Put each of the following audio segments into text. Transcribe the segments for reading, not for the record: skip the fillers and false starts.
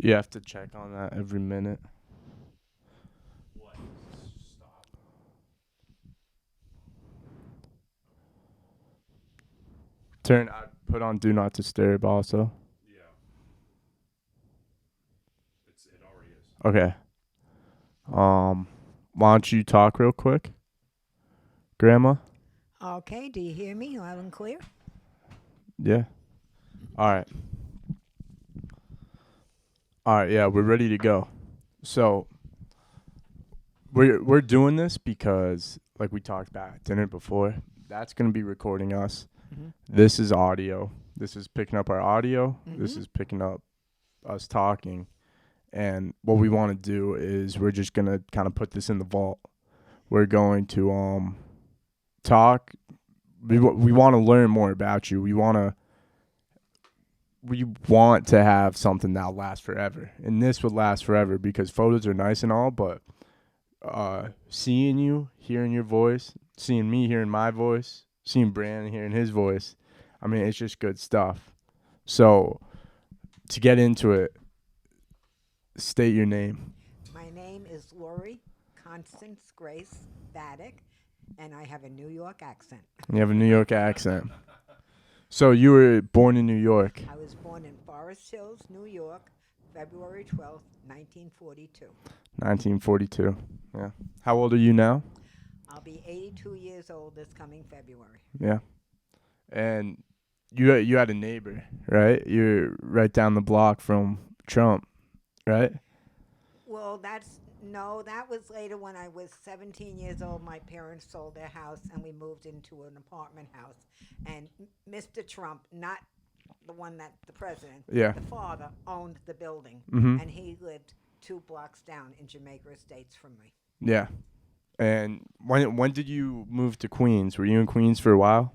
You have to check on that every minute. What? Stop. I put on do not disturb also. Yeah. It already is. Okay. Why don't you talk real quick, Grandma? Okay, do you hear me loud and clear? Yeah. All right. All right. Yeah, we're ready to go. So we're doing this because, like we talked about at dinner before, that's gonna be recording us. Mm-hmm. This is audio. This is picking up our audio. This Mm-hmm. is picking up us talking. And what we want to do is we're just gonna kind of put this in the vault. We're going to talk. We want to learn more about you. We want to have something that'll last forever, and this would last forever because photos are nice and all, but seeing you, hearing your voice, seeing me hearing my voice, seeing Brandon hearing his voice, I mean, it's just good stuff. So to get into it, state your name. My name is Laurie Constance Grace Battick, and I have a New York accent. You have a New York accent. So you were born in New York. I was born in Forest Hills, New York, February 12th, 1942. 1942. Yeah. How old are you now? I'll be 82 years old this coming February. Yeah. And you had a neighbor, right? You're right down the block from Trump, right? Well, that was later when I was 17 years old. My parents sold their house and we moved into an apartment house. And Mr. Trump, not the one that the president, Yeah. the father owned the building. Mhm. And he lived 2 blocks down in Jamaica Estates from me. Yeah. And when did you move to Queens? Were you in Queens for a while?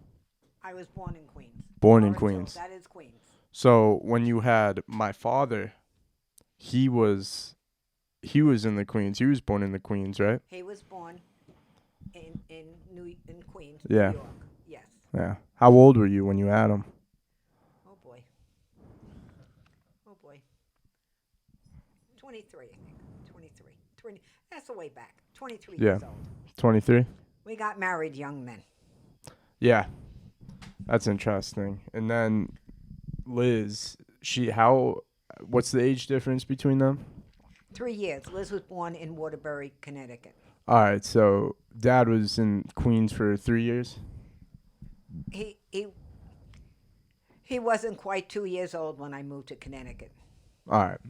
I was born in Queens. Born in Forest Hills, Queens. that is Queens. So when you had my father, he was in the Queens. He was born in the Queens, right? He was born in Queens, Yeah. New York. Yes. Yeah. How old were you when you had him? Oh boy. Oh boy. 23, I think. 23. 20. That's a way back. 23 Yeah. years old. 23? We got married young then. Yeah. That's interesting. And then Liz, what's the age difference between them? 3 years. Liz was born in Waterbury, Connecticut. All right, so Dad was in Queens for 3 years. He wasn't quite 2 years old when I moved to Connecticut. All right.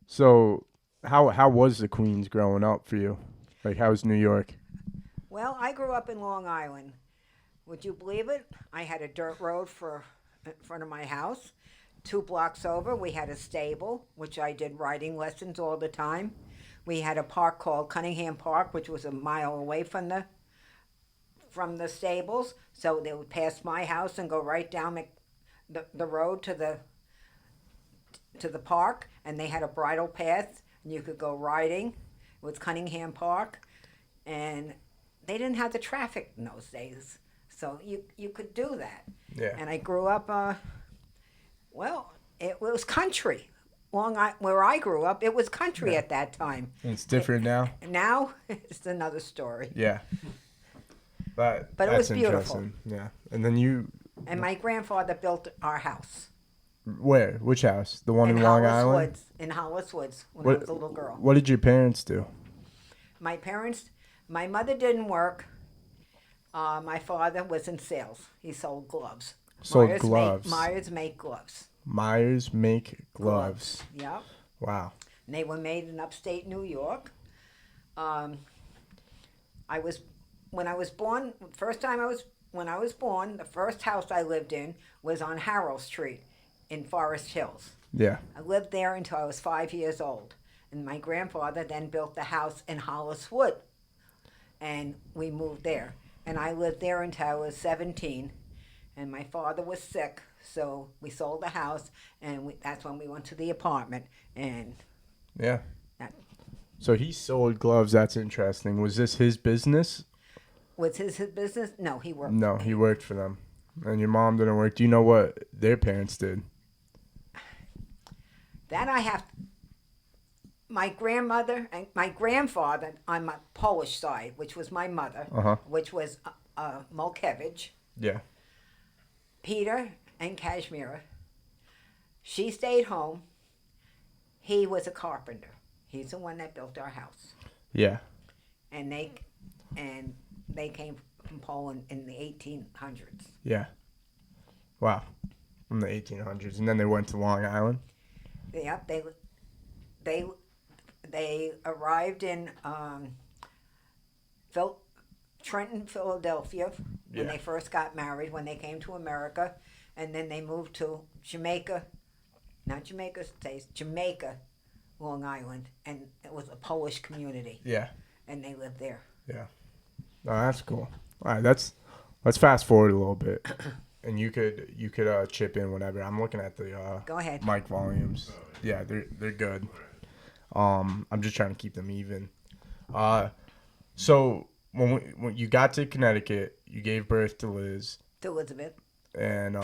So how was the Queens growing up for you? Like, how was New York? Well, I grew up in Long Island. Would you believe it? I had a dirt road in front of my house. 2 blocks over, we had a stable, which I did riding lessons all the time. We had a park called Cunningham Park, which was a mile away from the stables. So they would pass my house and go right down the road to the park, and they had a bridle path, and you could go riding. It was Cunningham Park, and they didn't have the traffic in those days, so you could do that. Yeah. And I grew up. Well, it was country. Where I grew up, it was country Yeah. at that time. It's different now. Now it's another story. Yeah. But it that's was beautiful. interesting. Yeah. And then you And my grandfather built our house where? Which house? The one in Long Hollis Island? Woods. In Hollis Woods when I was a little girl. What did your parents do? My mother didn't work. My father was in sales. He sold gloves. Sold gloves. Myers make gloves. Myers make gloves. Yep. Wow. And they were made in upstate New York. When I was born. When I was born, the first house I lived in was on Harrow Street in Forest Hills. Yeah. I lived there until I was 5 years old. And my grandfather then built the house in Hollis Wood. And we moved there. And I lived there until I was 17. And my father was sick, so we sold the house, and that's when we went to the apartment. And Yeah. that So he sold gloves. That's interesting. Was this his business? was his business. No, he worked. No, he worked for them. And your mom didn't work. Do you know what their parents did? That I have. my grandmother and my grandfather on my Polish side, which was my mother, Uh-huh. which was Mulkevich, Yeah. Peter and Kashmira. She stayed home. He was a carpenter. He's the one that built our house. Yeah. And they came from Poland in the 1800s. Yeah. Wow. From the 1800s, and then they went to Long Island. Yep, they arrived in Trenton, Philadelphia when Yeah. they first got married, when they came to America, and then they moved to Jamaica, not Jamaica States, Jamaica, Long Island, and it was a Polish community, Yeah. and they lived there. Yeah. Oh, that's cool. All right, let's fast forward a little bit, and you could chip in whenever. I'm looking at the Go ahead. mic volumes. Yeah, they're good. I'm just trying to keep them even. So when you got to Connecticut, you gave birth to Liz, To Elizabeth. and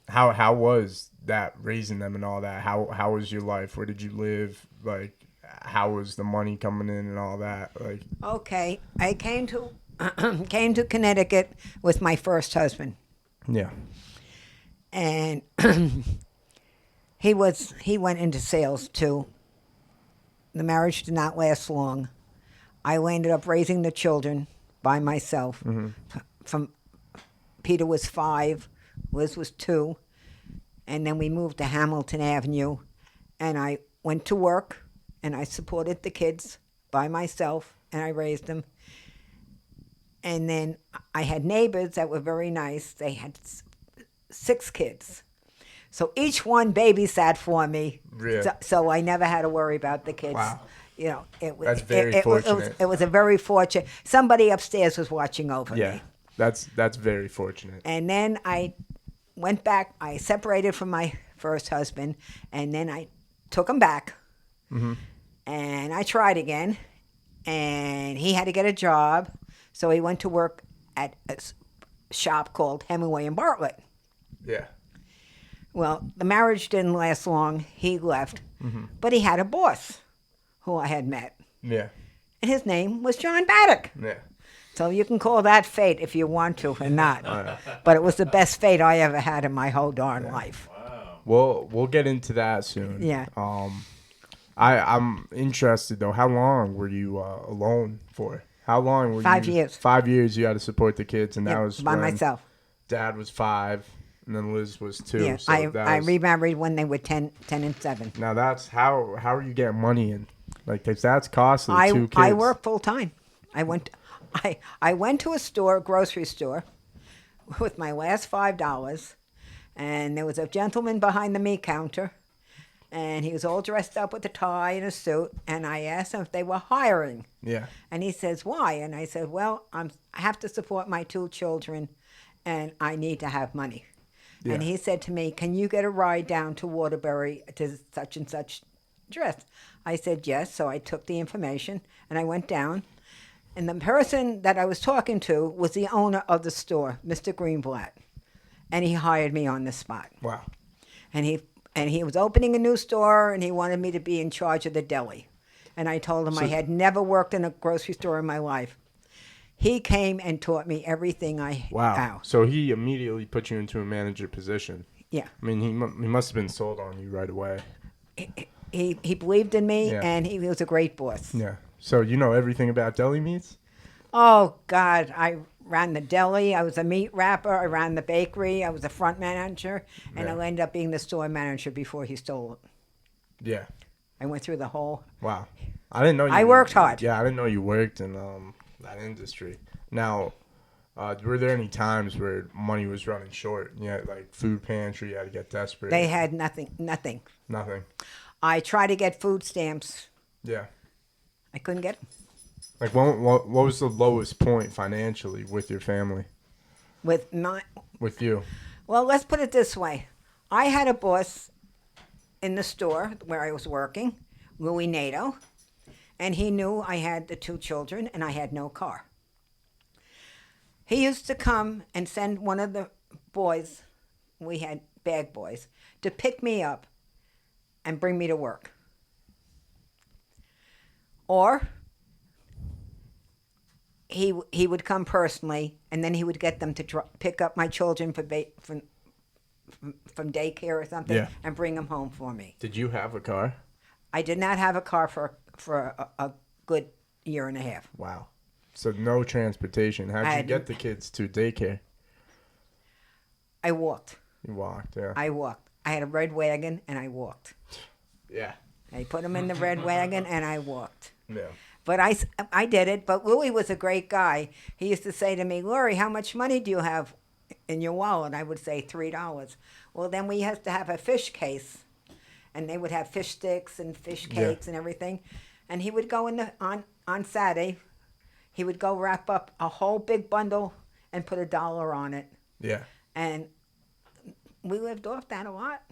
how was that, raising them and all that? How was your life? Where did you live? Like, how was the money coming in and all that? Like, Okay, I came to came to Connecticut with my first husband, yeah, and he went into sales too. The marriage did not last long. I ended up raising the children by myself. From Peter was 5, Liz was 2, and then we moved to Hamilton Avenue, and I went to work, and I supported the kids by myself, and I raised them. And then I had neighbors that were very nice. They had 6 kids. So each one babysat for me. Really? So I never had to worry about the kids. Wow. You know, it was That's very it fortunate. it was a very fortunate. Somebody upstairs was watching over yeah, me. that's very fortunate. And then I went back. I separated from my first husband, and then I took him back. And I tried again, and he had to get a job, so he went to work at a shop called Hemingway and Bartlett. Yeah, Well, the marriage didn't last long. He left, but he had a boss who I had met, yeah, and his name was John Battick. yeah. So you can call that fate if you want to or not. But it was the best fate I ever had in my whole darn life. We'll get into that soon. Yeah. I'm interested though. How long were you alone for? How long were 5 you? years. 5 years. You had to support the kids, and that Yeah, was by when myself. Dad was 5, and then Liz was 2. Yeah, So I that was, remarried when they were 10 and 7. now that's how are you getting money in? Like, 'cause that's costly. 2 kids. I work full time. I went to a store, grocery store, with my last $5, and there was a gentleman behind the meat counter, and he was all dressed up with a tie and a suit, and I asked him if they were hiring, Yeah. and he says, "Why?" And I said, "Well, I have to support my 2 children, and I need to have money." And Yeah. he said to me, "Can you get a ride down to Waterbury to such and such address?" I said yes, so I took the information and I went down. And the person that I was talking to was the owner of the store, Mr. Greenblatt, and he hired me on the spot. Wow. And he was opening a new store, and he wanted me to be in charge of the deli. And I told him I had never worked in a grocery store in my life. He came and taught me everything I Wow. know. So he immediately put you into a manager position. Yeah. I mean, he must have been sold on you right away. He believed in me, Yeah. and he was a great boss. Yeah. So you know everything about deli meats? Oh, God. I ran the deli. I was a meat wrapper. I ran the bakery. I was a front manager. And Yeah. I ended up being the store manager before he stole it. Yeah. I went through the whole... Wow. I didn't know you I worked hard. Yeah, I didn't know you worked in that industry. Now, were there any times where money was running short? Yeah, like food pantry, you had to get desperate. They had nothing. Nothing. I tried to get food stamps. Yeah. I couldn't get them. Like, what was the lowest point financially with your family? With my... With you? Well, let's put it this way. I had a boss in the store where I was working, Louis Nato, and he knew I had the 2 children and I had no car. He used to come and send one of the boys, we had bag boys, to pick me up and bring me to work. or he would come personally, and then he would get them to pick up my children from daycare or something, Yeah. and bring them home for me. Did you have a car? I did not have a car for a good year and a half. Wow. So no transportation. How'd you get the kids to daycare? I walked. You walked, yeah. I walked. I had a red wagon, and I walked. Yeah. I put them in the red wagon, and I walked. Yeah. But I did it. But Louis was a great guy. He used to say to me, Laurie, how much money do you have in your wallet? I would say $3. Well, then we had to have a fish case, and they would have fish sticks and fish cakes and everything. And he would go on Saturday, he would go wrap up a whole big bundle and put $1 on it. Yeah. And we lived off that a lot.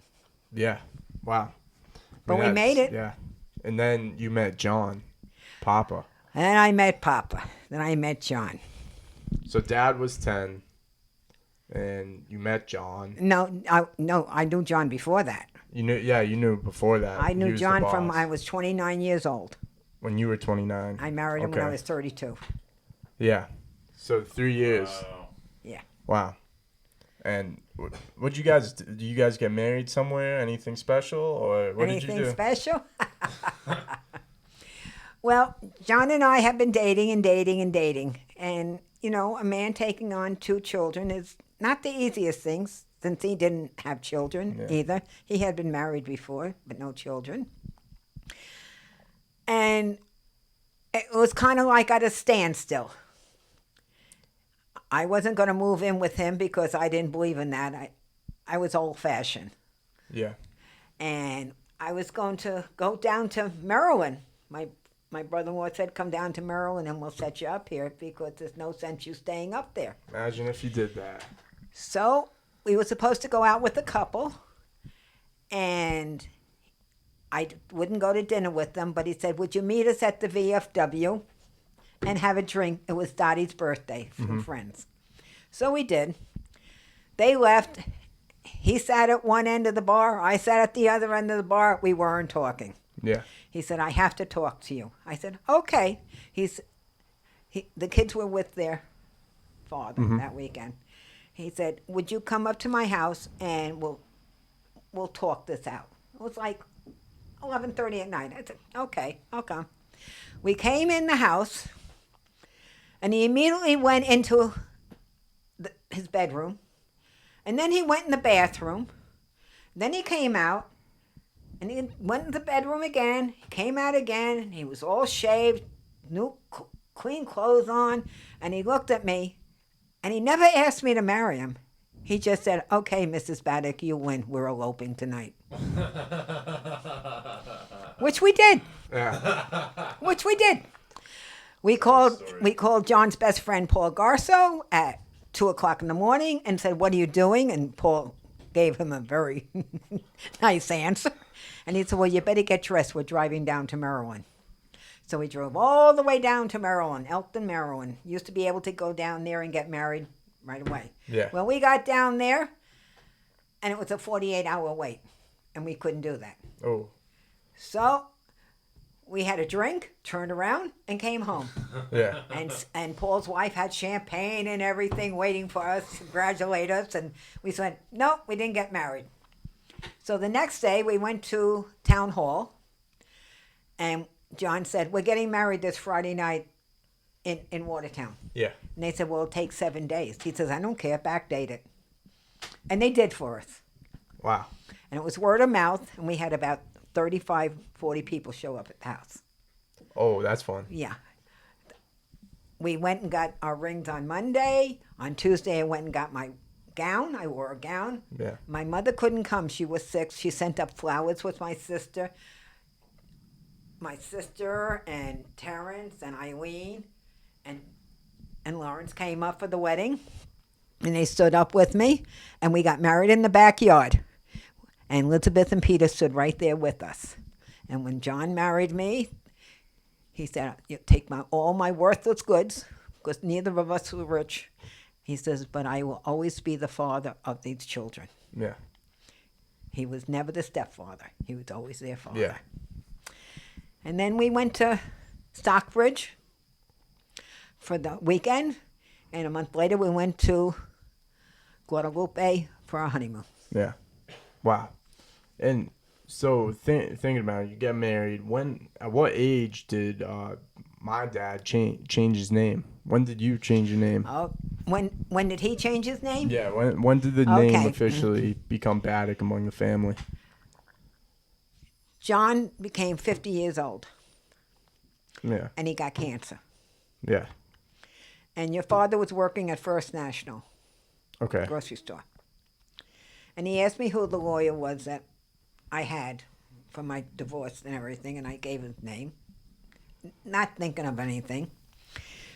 Yeah. Wow. But we made it. Yeah. And then you met John, Papa. And then I met Papa. Then I met John. So Dad was 10, and you met John. No, I knew John before that. You knew before that. I He knew was the John boss. from I was 29 years old. When you were 29. I married him when I was 32. Yeah. So 3 years. Yeah. Wow. And what you guys do? You guys get married somewhere? Anything special, or what did you do? Anything special? Well, John and I have been dating and dating and dating. And, you know, a man taking on 2 children is not the easiest thing, since he didn't have children either. He had been married before, but no children. And it was kind of like at a standstill. I wasn't going to move in with him because I didn't believe in that. I was old-fashioned. Yeah. And I was going to go down to Maryland. My brother-in-law said, come down to Maryland and we'll set you up here because there's no sense you staying up there. Imagine if you did that. So we were supposed to go out with a couple, and I wouldn't go to dinner with them, but he said, would you meet us at the VFW and have a drink? It was Dottie's birthday from friends. So we did. They left. He sat at one end of the bar. I sat at the other end of the bar. We weren't talking. Yeah. He said, I have to talk to you. I said, okay. The kids were with their father that weekend. He said, would you come up to my house and we'll talk this out. It was like 11:30 at night. I said, okay, I'll come. We came in the house, and he immediately went into his bedroom, and then he went in the bathroom. Then he came out, and he went in the bedroom again. He came out again, and he was all shaved, new clean clothes on, and he looked at me, and he never asked me to marry him. He just said, okay, Mrs. Battick, you win. We're eloping tonight. Which we did. Yeah. Which we did. We called John's best friend, Paul Garso, at 2 o'clock in the morning and said, what are you doing? And Paul gave him a very nice answer. And he said, well, you better get dressed. We're driving down to Maryland. So we drove all the way down to Maryland, Elkton, Maryland. Used to be able to go down there and get married right away. Yeah. Well, we got down there, and it was a 48-hour wait, and we couldn't do that. Oh. So we had a drink, turned around, and came home. Yeah. And Paul's wife had champagne and everything waiting for us to congratulate us, and we said, no, we didn't get married. So the next day, we went to town hall, and John said, we're getting married this Friday night in Watertown. Yeah. And they said, well, it'll take 7 days. He says, I don't care, backdate it. And they did for us. Wow. And it was word of mouth, and we had about 35, 40 people show up at the house. Oh, that's fun. Yeah. We went and got our rings on Monday. On Tuesday, I went and got my gown. I wore a gown. Yeah. My mother couldn't come. She was sick. She sent up flowers with my sister. My sister and Terrence and Eileen and Lawrence came up for the wedding. And they stood up with me. And we got married in the backyard. And Elizabeth and Peter stood right there with us. And when John married me, he said, you take all my worthless goods, because neither of us were rich. He says, but I will always be the father of these children. Yeah. He was never the stepfather. He was always their father. Yeah. And then we went to Stockbridge for the weekend, and a month later we went to Guadalupe for our honeymoon. Yeah. Wow. And so thinking about it, you get married. At what age did my dad change his name? When did you change your name? Oh, when did he change his name? Yeah. When did the name Okay. officially become Battick among the family? John became 50 years old, Yeah. and he got cancer. Yeah. And your father was working at First National Okay. grocery store. And he asked me who the lawyer was that I had for my divorce and everything, and I gave his name, not thinking of anything.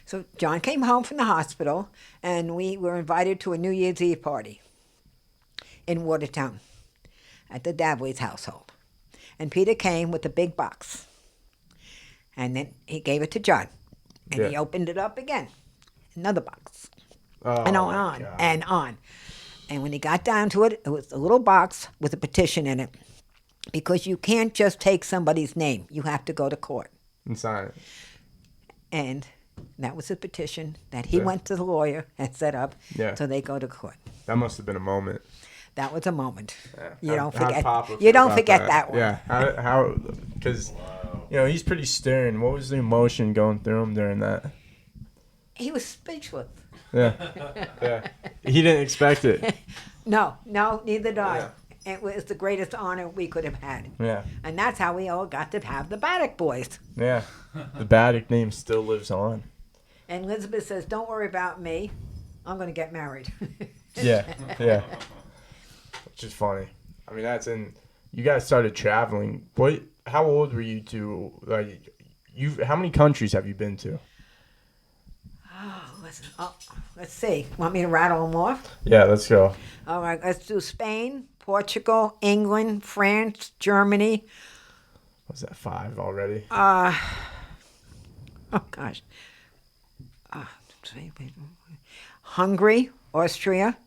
So John came home from the hospital, and we were invited to a New Year's Eve party in Watertown at the Dabbley's household. And Peter came with a big box, and then he gave it to John, and he Yeah. opened it up again, another box, Oh, and my on God. and on. And when he got down to it, it was a little box with a petition in it, because you can't just take somebody's name. You have to go to court. And sign it. And that was a petition that he Yeah. went to the lawyer and set up, Yeah. so they go to court. That must have been a moment. That was a moment. Yeah. You don't How'd forget. Papa You feel don't about forget that one. Yeah. How? Because he's pretty stern. What was the emotion going through him during that? He was speechless. Yeah. Yeah. He didn't expect it. No, neither did I. Yeah. It was the greatest honor we could have had. Yeah. And that's how we all got to have the Battick boys. Yeah. The Battick name still lives on. And Elizabeth says, "Don't worry about me. I'm going to get married." Yeah. Yeah. Which is funny. I mean, you guys started traveling. How old were you two? Like, how many countries have you been to? Let's see. Want me to rattle them off? Yeah, let's go. All right, let's do Spain, Portugal, England, France, Germany. Was that 5 already? Oh gosh. Hungary, Austria,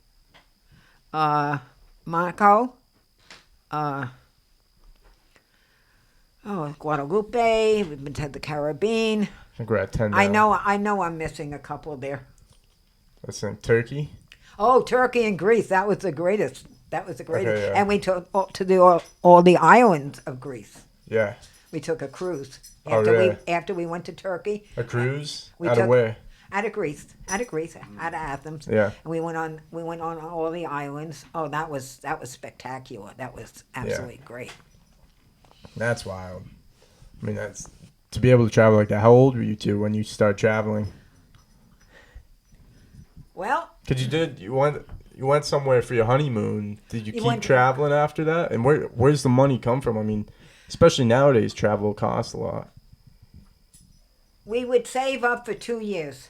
Monaco, Guadalupe. We've been to the Caribbean. I think we're at 10 now. I know I'm missing a couple there. Let's think Turkey. Oh, Turkey and Greece. That was the greatest. Okay, yeah. And we took to all the islands of Greece. Yeah. We took a cruise. Oh, really? After we went to Turkey. A cruise? We Out of took- where? Out of Greece, out of Athens. Yeah. And we went on all the islands. Oh, that was spectacular. That was absolutely great. That's wild. I mean, that's to be able to travel like that. How old were you two when you started traveling? Well, Because you went somewhere for your honeymoon. Did you You keep went- traveling after that? And where's the money come from? I mean, especially nowadays, travel costs a lot. we would save up for 2 years.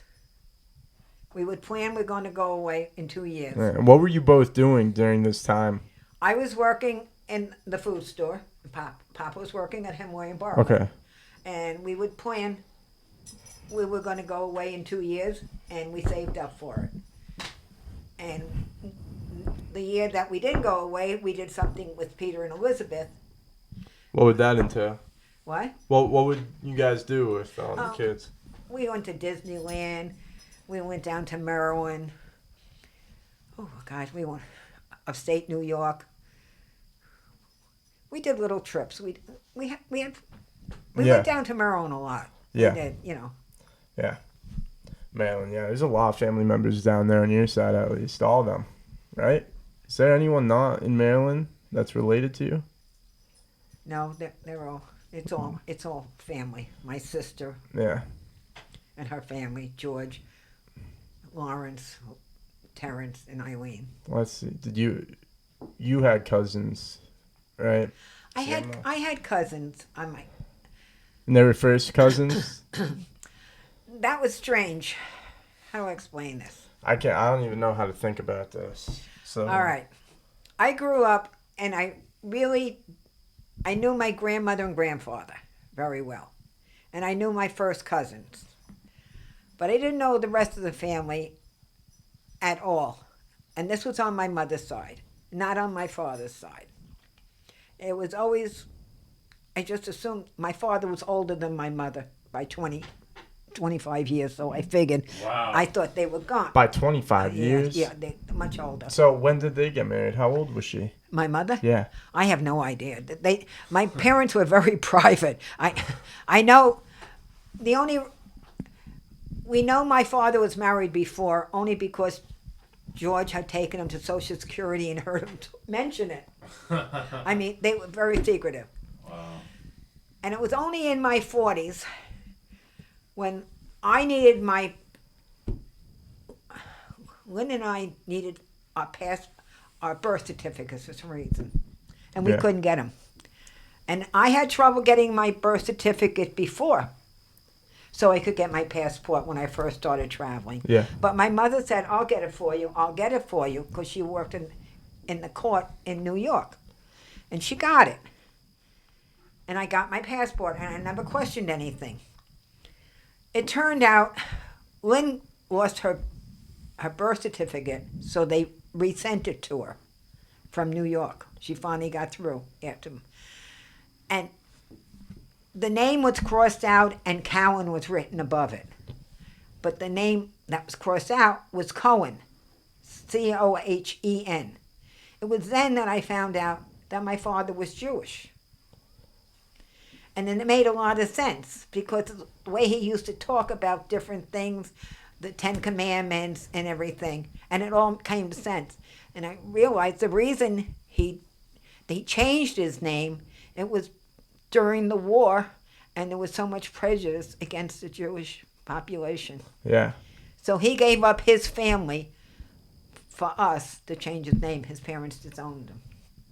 We would plan we're going to go away in 2 years. Yeah. And what were you both doing during this time? I was working in the food store. Papa was working at Hemway and Barber. Okay. And we would plan we were going to go away in 2 years, and we saved up for it. And the year that we didn't go away, we did something with Peter and Elizabeth. What would that entail? What? What would you guys do with the Oh. kids? We went to Disneyland. We went down to Maryland. Oh gosh, we went upstate New York. We did little trips. We Yeah. went down to Maryland a lot. Yeah. We did, you know. Yeah. Maryland, yeah. There's a lot of family members down there on your side, at least. All of them, right? Is there anyone not in Maryland that's related to you? No, they're all. It's all family. My sister Yeah. and her family, George, Lawrence, Terrence, and Eileen. Let's see. You had cousins, right? I had cousins on my. And they were first cousins? That was strange. How do I explain this? I don't even know how to think about this. So All right. I grew up and I knew my grandmother and grandfather very well. And I knew my first cousins. But I didn't know the rest of the family at all. And this was on my mother's side, not on my father's side. It was always, I just assumed my father was older than my mother. by 25 years, so I figured. Wow. I thought they were gone. By 25 years? Yeah, they're much older. So when did they get married? How old was she? My mother? Yeah. I have no idea. My parents were very private. I know we know my father was married before only because George had taken him to Social Security and heard him mention it. I mean, they were very secretive. Wow. And it was only in my 40s when I needed Lynn and I needed our birth certificates for some reason. And we Yeah. couldn't get them. And I had trouble getting my birth certificate before, so I could get my passport when I first started traveling. Yeah. But my mother said, I'll get it for you, because she worked in the court in New York. And she got it. And I got my passport, and I never questioned anything. It turned out Lynn lost her birth certificate, so they resent it to her from New York. She finally got through after. And the name was crossed out and Cowan was written above it. But the name that was crossed out was Cohen, Cohen. It was then that I found out that my father was Jewish. And then it made a lot of sense because the way he used to talk about different things, the Ten Commandments and everything, and it all came to sense. And I realized the reason he changed his name, it was during the war, and there was so much prejudice against the Jewish population. Yeah. So he gave up his family for us to change his name. His parents disowned him.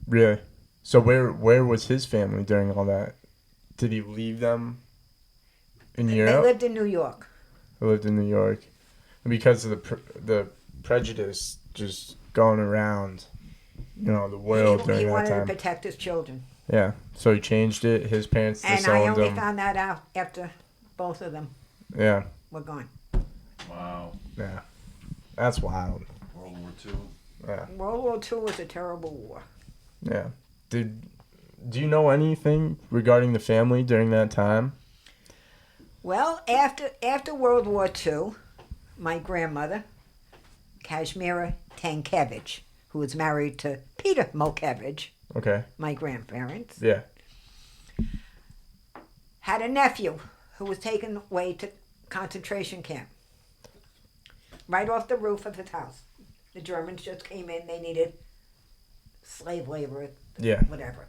Really? So where was his family during all that? Did he leave them in Europe? They lived in New York. They lived in New York. And because of the prejudice just going around, the world during He that wanted time. to protect his children. Yeah. So he changed it. His parents And I disowned only him. found that out after both of them Yeah. were gone. Wow. Yeah. That's wild. World War II. Yeah. World War II was a terrible war. Yeah. Do you know anything regarding the family during that time? Well, after World War II, my grandmother, Kazimiera Tankevich, who was married to Peter Molkevich, Okay. my grandparents, Yeah. had a nephew who was taken away to concentration camp. Right off the roof of his house. The Germans just came in, they needed slave labor, Yeah. whatever.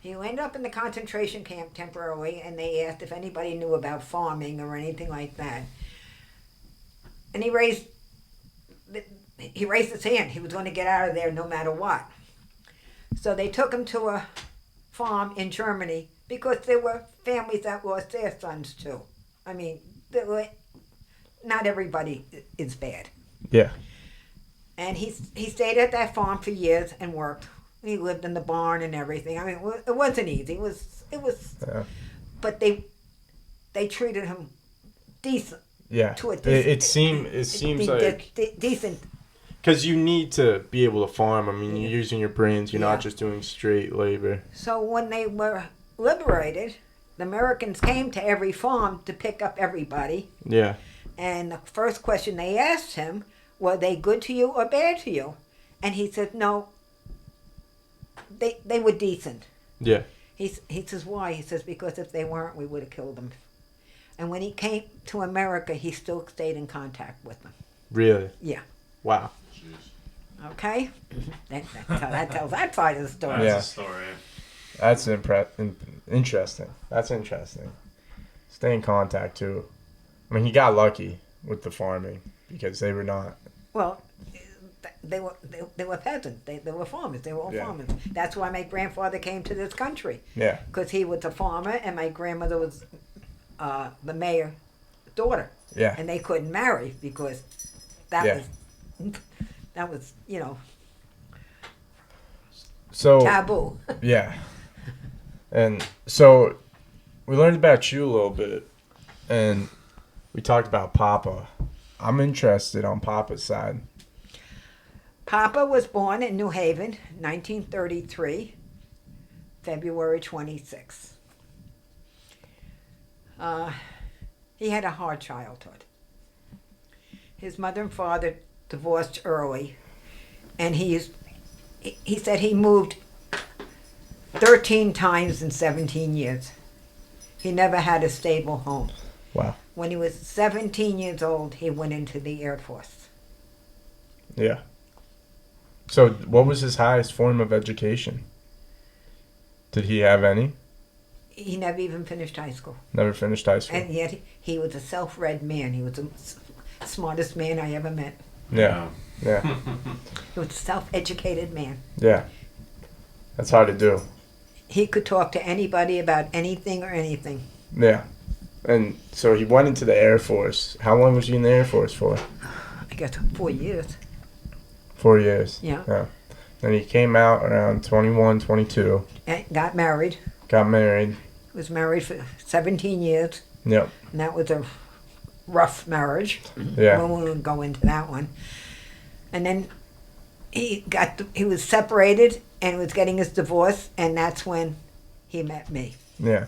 He ended up in the concentration camp temporarily, and they asked if anybody knew about farming or anything like that. And he raised his hand. He was going to get out of there no matter what. So they took him to a farm in Germany because there were families that lost their sons too. I mean, not everybody is bad. Yeah. And he stayed at that farm for years and worked. He lived in the barn and everything. I mean, it wasn't easy. It was. Yeah. But they treated him decent. Yeah. To a decent. It seems like decent. because you need to be able to farm. I mean, you're using your brains. You're not just doing straight labor. So when they were liberated, the Americans came to every farm to pick up everybody. Yeah. And the first question they asked him, were they good to you or bad to you? And he said, no, they were decent. Yeah. He says, why? He says, because if they weren't, we would have killed them. And when he came to America, he still stayed in contact with them. Really? Yeah. Wow. Jeez. Okay? that tells that side of the story. That's Yeah. a story. That's interesting. That's interesting. Stay in contact too. I mean, he got lucky with the farming because they were not. Well, they were peasants. They were farmers. They were all farmers. That's why my grandfather came to this country. Yeah. Because he was a farmer and my grandmother was the mayor's daughter. Yeah. And they couldn't marry because that was So taboo. yeah. And so we learned about you a little bit, and we talked about Papa. I'm interested on Papa's side. Papa was born in New Haven, 1933, February 26th. He had a hard childhood. His mother and father divorced early, and he said he moved 13 times in 17 years. He never had a stable home. Wow. When he was 17 years old, he went into the Air Force. Yeah. So, what was his highest form of education? Did he have any? He never even finished high school. Never finished high school. And yet he was a self-read man. He was the smartest man I ever met. Yeah. Yeah. He was a self-educated man. Yeah. That's hard to do. He could talk to anybody about anything or anything. Yeah. And so he went into the Air Force. How long was he in the Air Force for? I guess 4 years. 4 years. Yeah. Yeah. And he came out around 21, 22. And got married. Got married. Was married for 17 years. Yep. And that was a rough marriage. Yeah. We won't go into that one. And then he was separated and was getting his divorce, and that's when he met me. Yeah.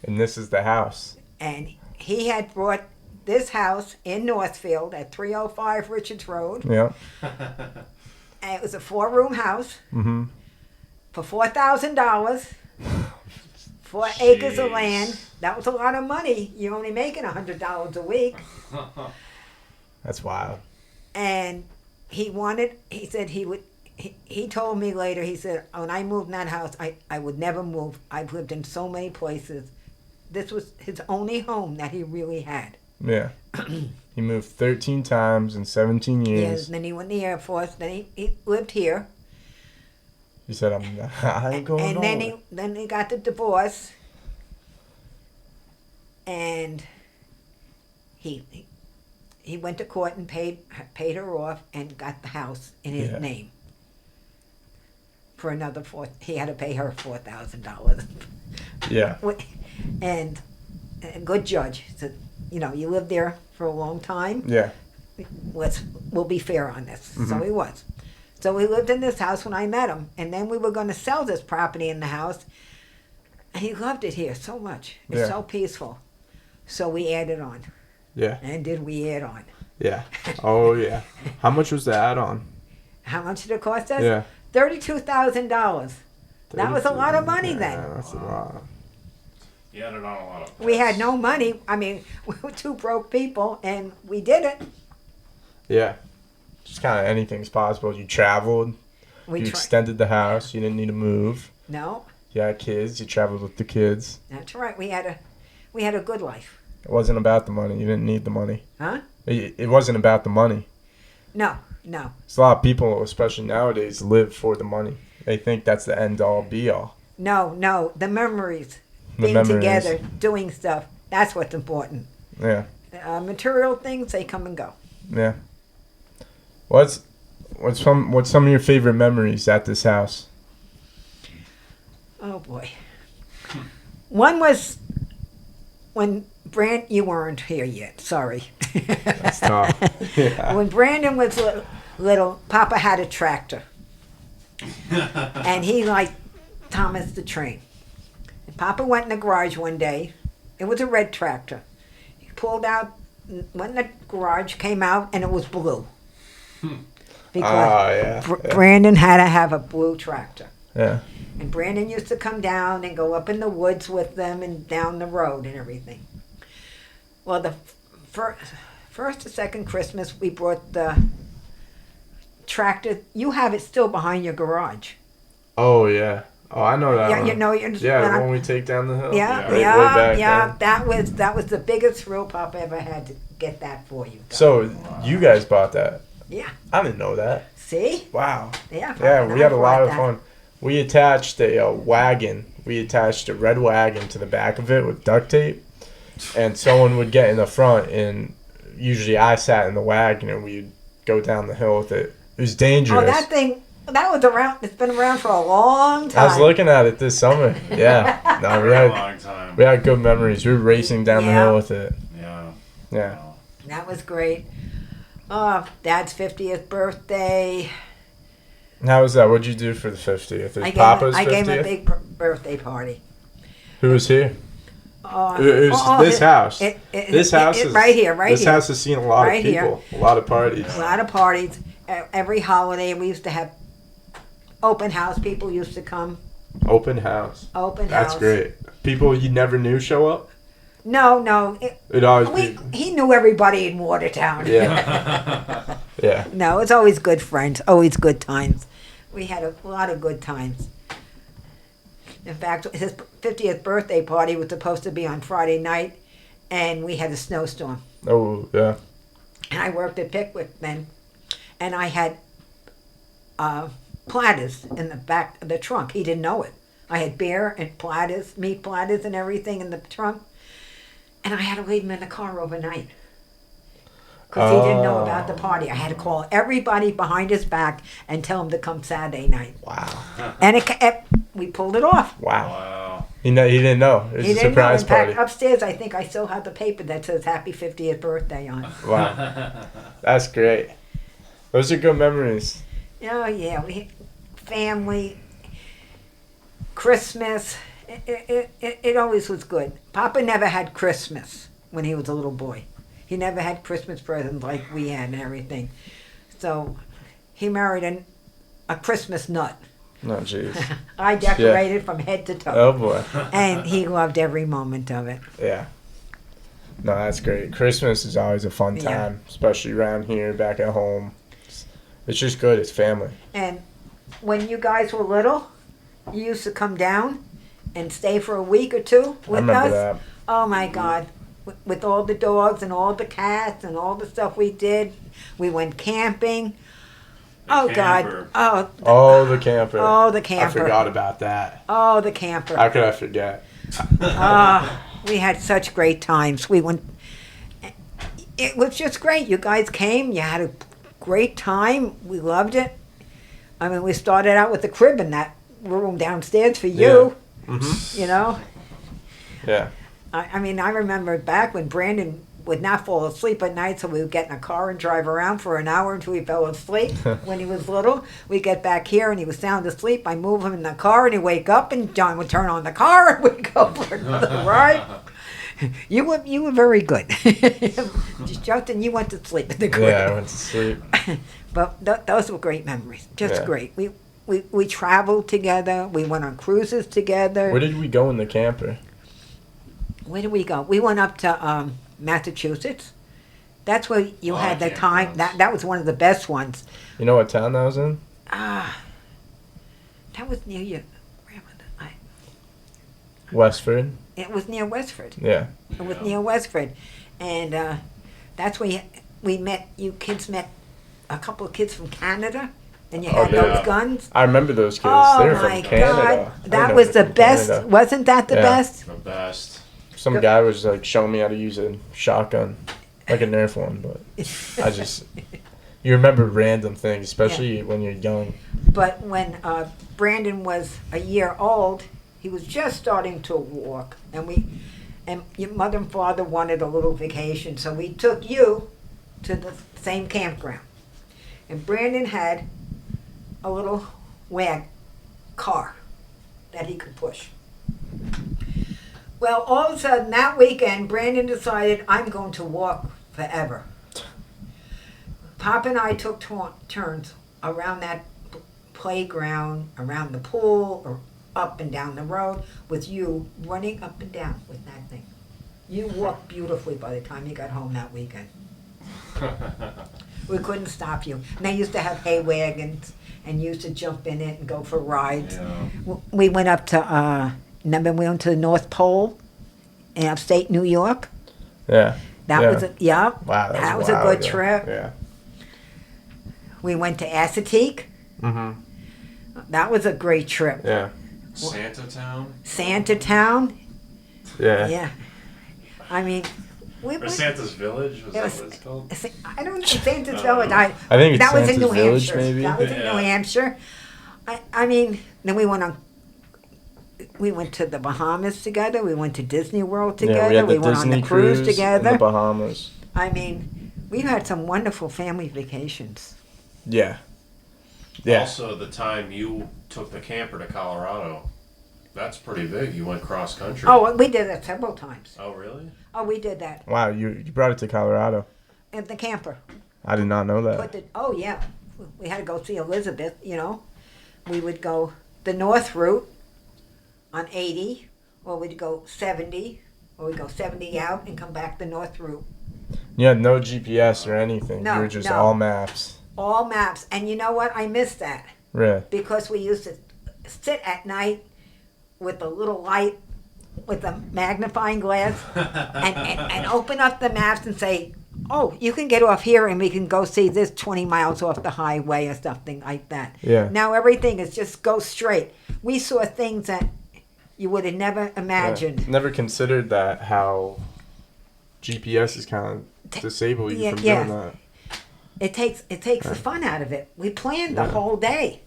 And this is the house. And he had bought this house in Northfield at 305 Richards Road. Yeah. And it was a 4-room house Mm-hmm. for $4,000, 4 acres of land. That was a lot of money. You're only making $100 a week. That's wild. And he said he told me later, he said, when I moved in that house, I would never move. I've lived in so many places. This was his only home that he really had. Yeah. He moved 13 times in 17 years. Yes, and then he went in the Air Force. Then he lived here. He said, I'm going and nowhere. then he got the divorce. And he went to court and paid her off and got the house in his Yeah. name. For another he had to pay her $4,000. Yeah. And a good judge said, you lived there for a long time. Yeah. We'll be fair on this. Mhm. So he was. So we lived in this house when I met him, and then we were going to sell this property in the house, and he loved it here so much. It's Yeah. so peaceful. So we added on. Yeah. And did we add on? Yeah. Oh, yeah. How much was the add-on? How much did it cost us? Yeah. $32,000. That was a lot of money then. Yeah, that's a lot. You added on a lot of We had pets. no money. I mean, we were 2 broke people, and we did it. Yeah. Just kind of anything's possible. You traveled. We You tried. extended the house. You didn't need to move. No, You had kids. You traveled with the kids. that's right. We had a good life. It wasn't about the money. You didn't need the money. Huh? It wasn't about the money. No. There's a lot of people, especially nowadays, live for the money. They think that's the end-all, be-all. No. The memories. The Being memories. together, doing stuff. That's what's important. Yeah. Material things, they come and go. Yeah. What's some of your favorite memories at this house? Oh, boy. One was when you weren't here yet. Sorry. That's tough. Yeah. When Brandon was little, Papa had a tractor. And he liked Thomas the Train. And Papa went in the garage one day. It was a red tractor. He pulled out, went in the garage, came out, and it was blue. Because yeah. Brandon had to have a blue tractor. Yeah. And Brandon used to come down and go up in the woods with them and down the road and everything. Well, the first or second Christmas, we brought the tractor. You have it still behind your garage. Oh yeah. Oh, I know that Yeah, one. you know. Yeah, when we take down the hill. Yeah, Way back then. That was the biggest thrill Papa ever had to get that for you. So you guys bought that? Yeah. I didn't know that. See? Wow. Yeah. Yeah, Papa we had a and I lot brought of that. fun. We attached a wagon. We attached a red wagon to the back of it with duct tape, and someone would get in the front, and usually I sat in the wagon, and we'd go down the hill with it. It was dangerous. Oh, that thing. That was around. It's been around for a long time. I was looking at it this summer. Yeah. No, For a long time. we had good memories. We were racing down the Yeah. hill with it. Yeah. Yeah. Wow. That was great. Oh, Dad's 50th birthday. How was that? What'd you do for the 50th? It was I Papa's gave him 50th? a big birthday party. Who was here? It was this house. This house is right here, right This here. house has seen a lot Right of here. people, a lot of parties. A lot of parties. Every holiday we used to have open house. People used to come. Open house. Open That's house. great. People you never knew show up. No. It always be. He knew everybody in Watertown. Yeah. Yeah. No, it's always good friends. Always good times. We had a lot of good times. In fact, his 50th birthday party was supposed to be on Friday night, and we had a snowstorm. Oh yeah. And I worked at Pickwick then, and I had platters in the back of the trunk. He didn't know it. I had beer and platters, meat platters and everything in the trunk, and I had to leave him in the car overnight because he didn't know about the party. I had to call everybody behind his back and tell him to come Saturday night. Wow. And we pulled it off. Wow. Wow. He didn't know. It was He a didn't know. surprise In fact, party. upstairs, I think I still have the paper that says "Happy 50th Birthday" on it. Wow. That's great. Those are good memories. Oh yeah, family, Christmas. It always was good. Papa never had Christmas when he was a little boy. He never had Christmas presents like we had and everything. So he married a Christmas nut. Oh jeez. I decorated from head to toe, Oh boy. and he loved every moment of it. Yeah. No, that's great. Christmas is always a fun Yeah. time, especially around here, back at home. It's just good. It's family. And when you guys were little, you used to come down and stay for a week or two I with remember us. that. Oh my God. With all the dogs and all the cats and all the stuff we did. We went camping. Oh camper. God. Oh, the camper. Oh, the camper. I forgot about that. Oh, the camper. How could I forget? We had such great times. We went. It was just great. You guys came. You had a great time. We loved it. I mean, we started out with the crib in that room downstairs for you. Mm-hmm. You know. Yeah. I mean, I remember back when Brandon would not fall asleep at night, so we would get in a car and drive around for an hour until he fell asleep. When he was little, we'd get back here and he was sound asleep. I move him in the car and he'd wake up and John would turn on the car and we'd go for another ride. You were very good. Justin, you went to sleep in the crib. Yeah, I went to sleep. But those were great memories. Just Yeah. great. We traveled together. We went on cruises together. Where did we go in the camper? Where did we go? We went up to Massachusetts. That's where you Oh, had the I can't time. pronounce. That was one of the best ones. You know what town that was in? That was near you. Where was it? Westford. It was near Westford. Yeah. It was near Westford, and that's where we met. You kids met a couple of kids from Canada, and you had yeah. those guns. I remember those kids. Oh they were my from Canada. God, I that know was they're the from best. Canada. Wasn't that the Yeah. best? The best. Some guy was like showing me how to use a shotgun, like a Nerf one, but I just you remember random things, especially when you're young. But when Brandon was a year old, he was just starting to walk, and your mother and father wanted a little vacation, so we took you to the same campground. And Brandon had a little car that he could push. Well, all of a sudden that weekend, Brandon decided, I'm going to walk forever. Pop and I took turns around that playground, around the pool, or up and down the road with you running up and down with that thing. You walked beautifully by the time you got home that weekend. We couldn't stop you. And they used to have hay wagons, and you used to jump in it and go for rides. Yeah. We went up to, we went to the North Pole in upstate New York. Yeah. That Yeah. was Wow, that was a a while good ago. trip. Yeah. We went to Assateague. Mhm. That was a great trip. Yeah. Santa Town? Santa Town. Yeah. Yeah. I mean, we Or went. Santa's Village? Was It that was- what it's called? I don't know Santa's No. Village. I think it's that was in Santa's New Village, Hampshire. maybe. That was in Yeah. New Hampshire. I mean, then we went to the Bahamas together. We went to Disney World together. Yeah, we had the went Disney on the cruise in the together. Bahamas. I mean, we've had some wonderful family vacations. Yeah. Yeah. Also, the time you took the camper to Colorado. That's pretty big. You went cross country. Oh, we did that several times. Oh, really? Oh, we did that Wow, you brought it to Colorado. in the camper. I did not know that. Oh yeah, we had to go see Elizabeth. We would go the north route on 80, or we'd go 70, or we'd go 70 out and come back the north route. You had no GPS or anything. No, you were just no. all maps. All maps, and you know what? I miss that Really? because we used to sit at night with a little light, with a magnifying glass, and open up the maps and say, oh, you can get off here and we can go see this 20 miles off the highway or something like that. Yeah. Now everything is just go straight. We saw things that you would have never imagined. Yeah. Never considered that, how GPS is kind of disable you from doing that. It takes the fun out of it. We planned the whole day.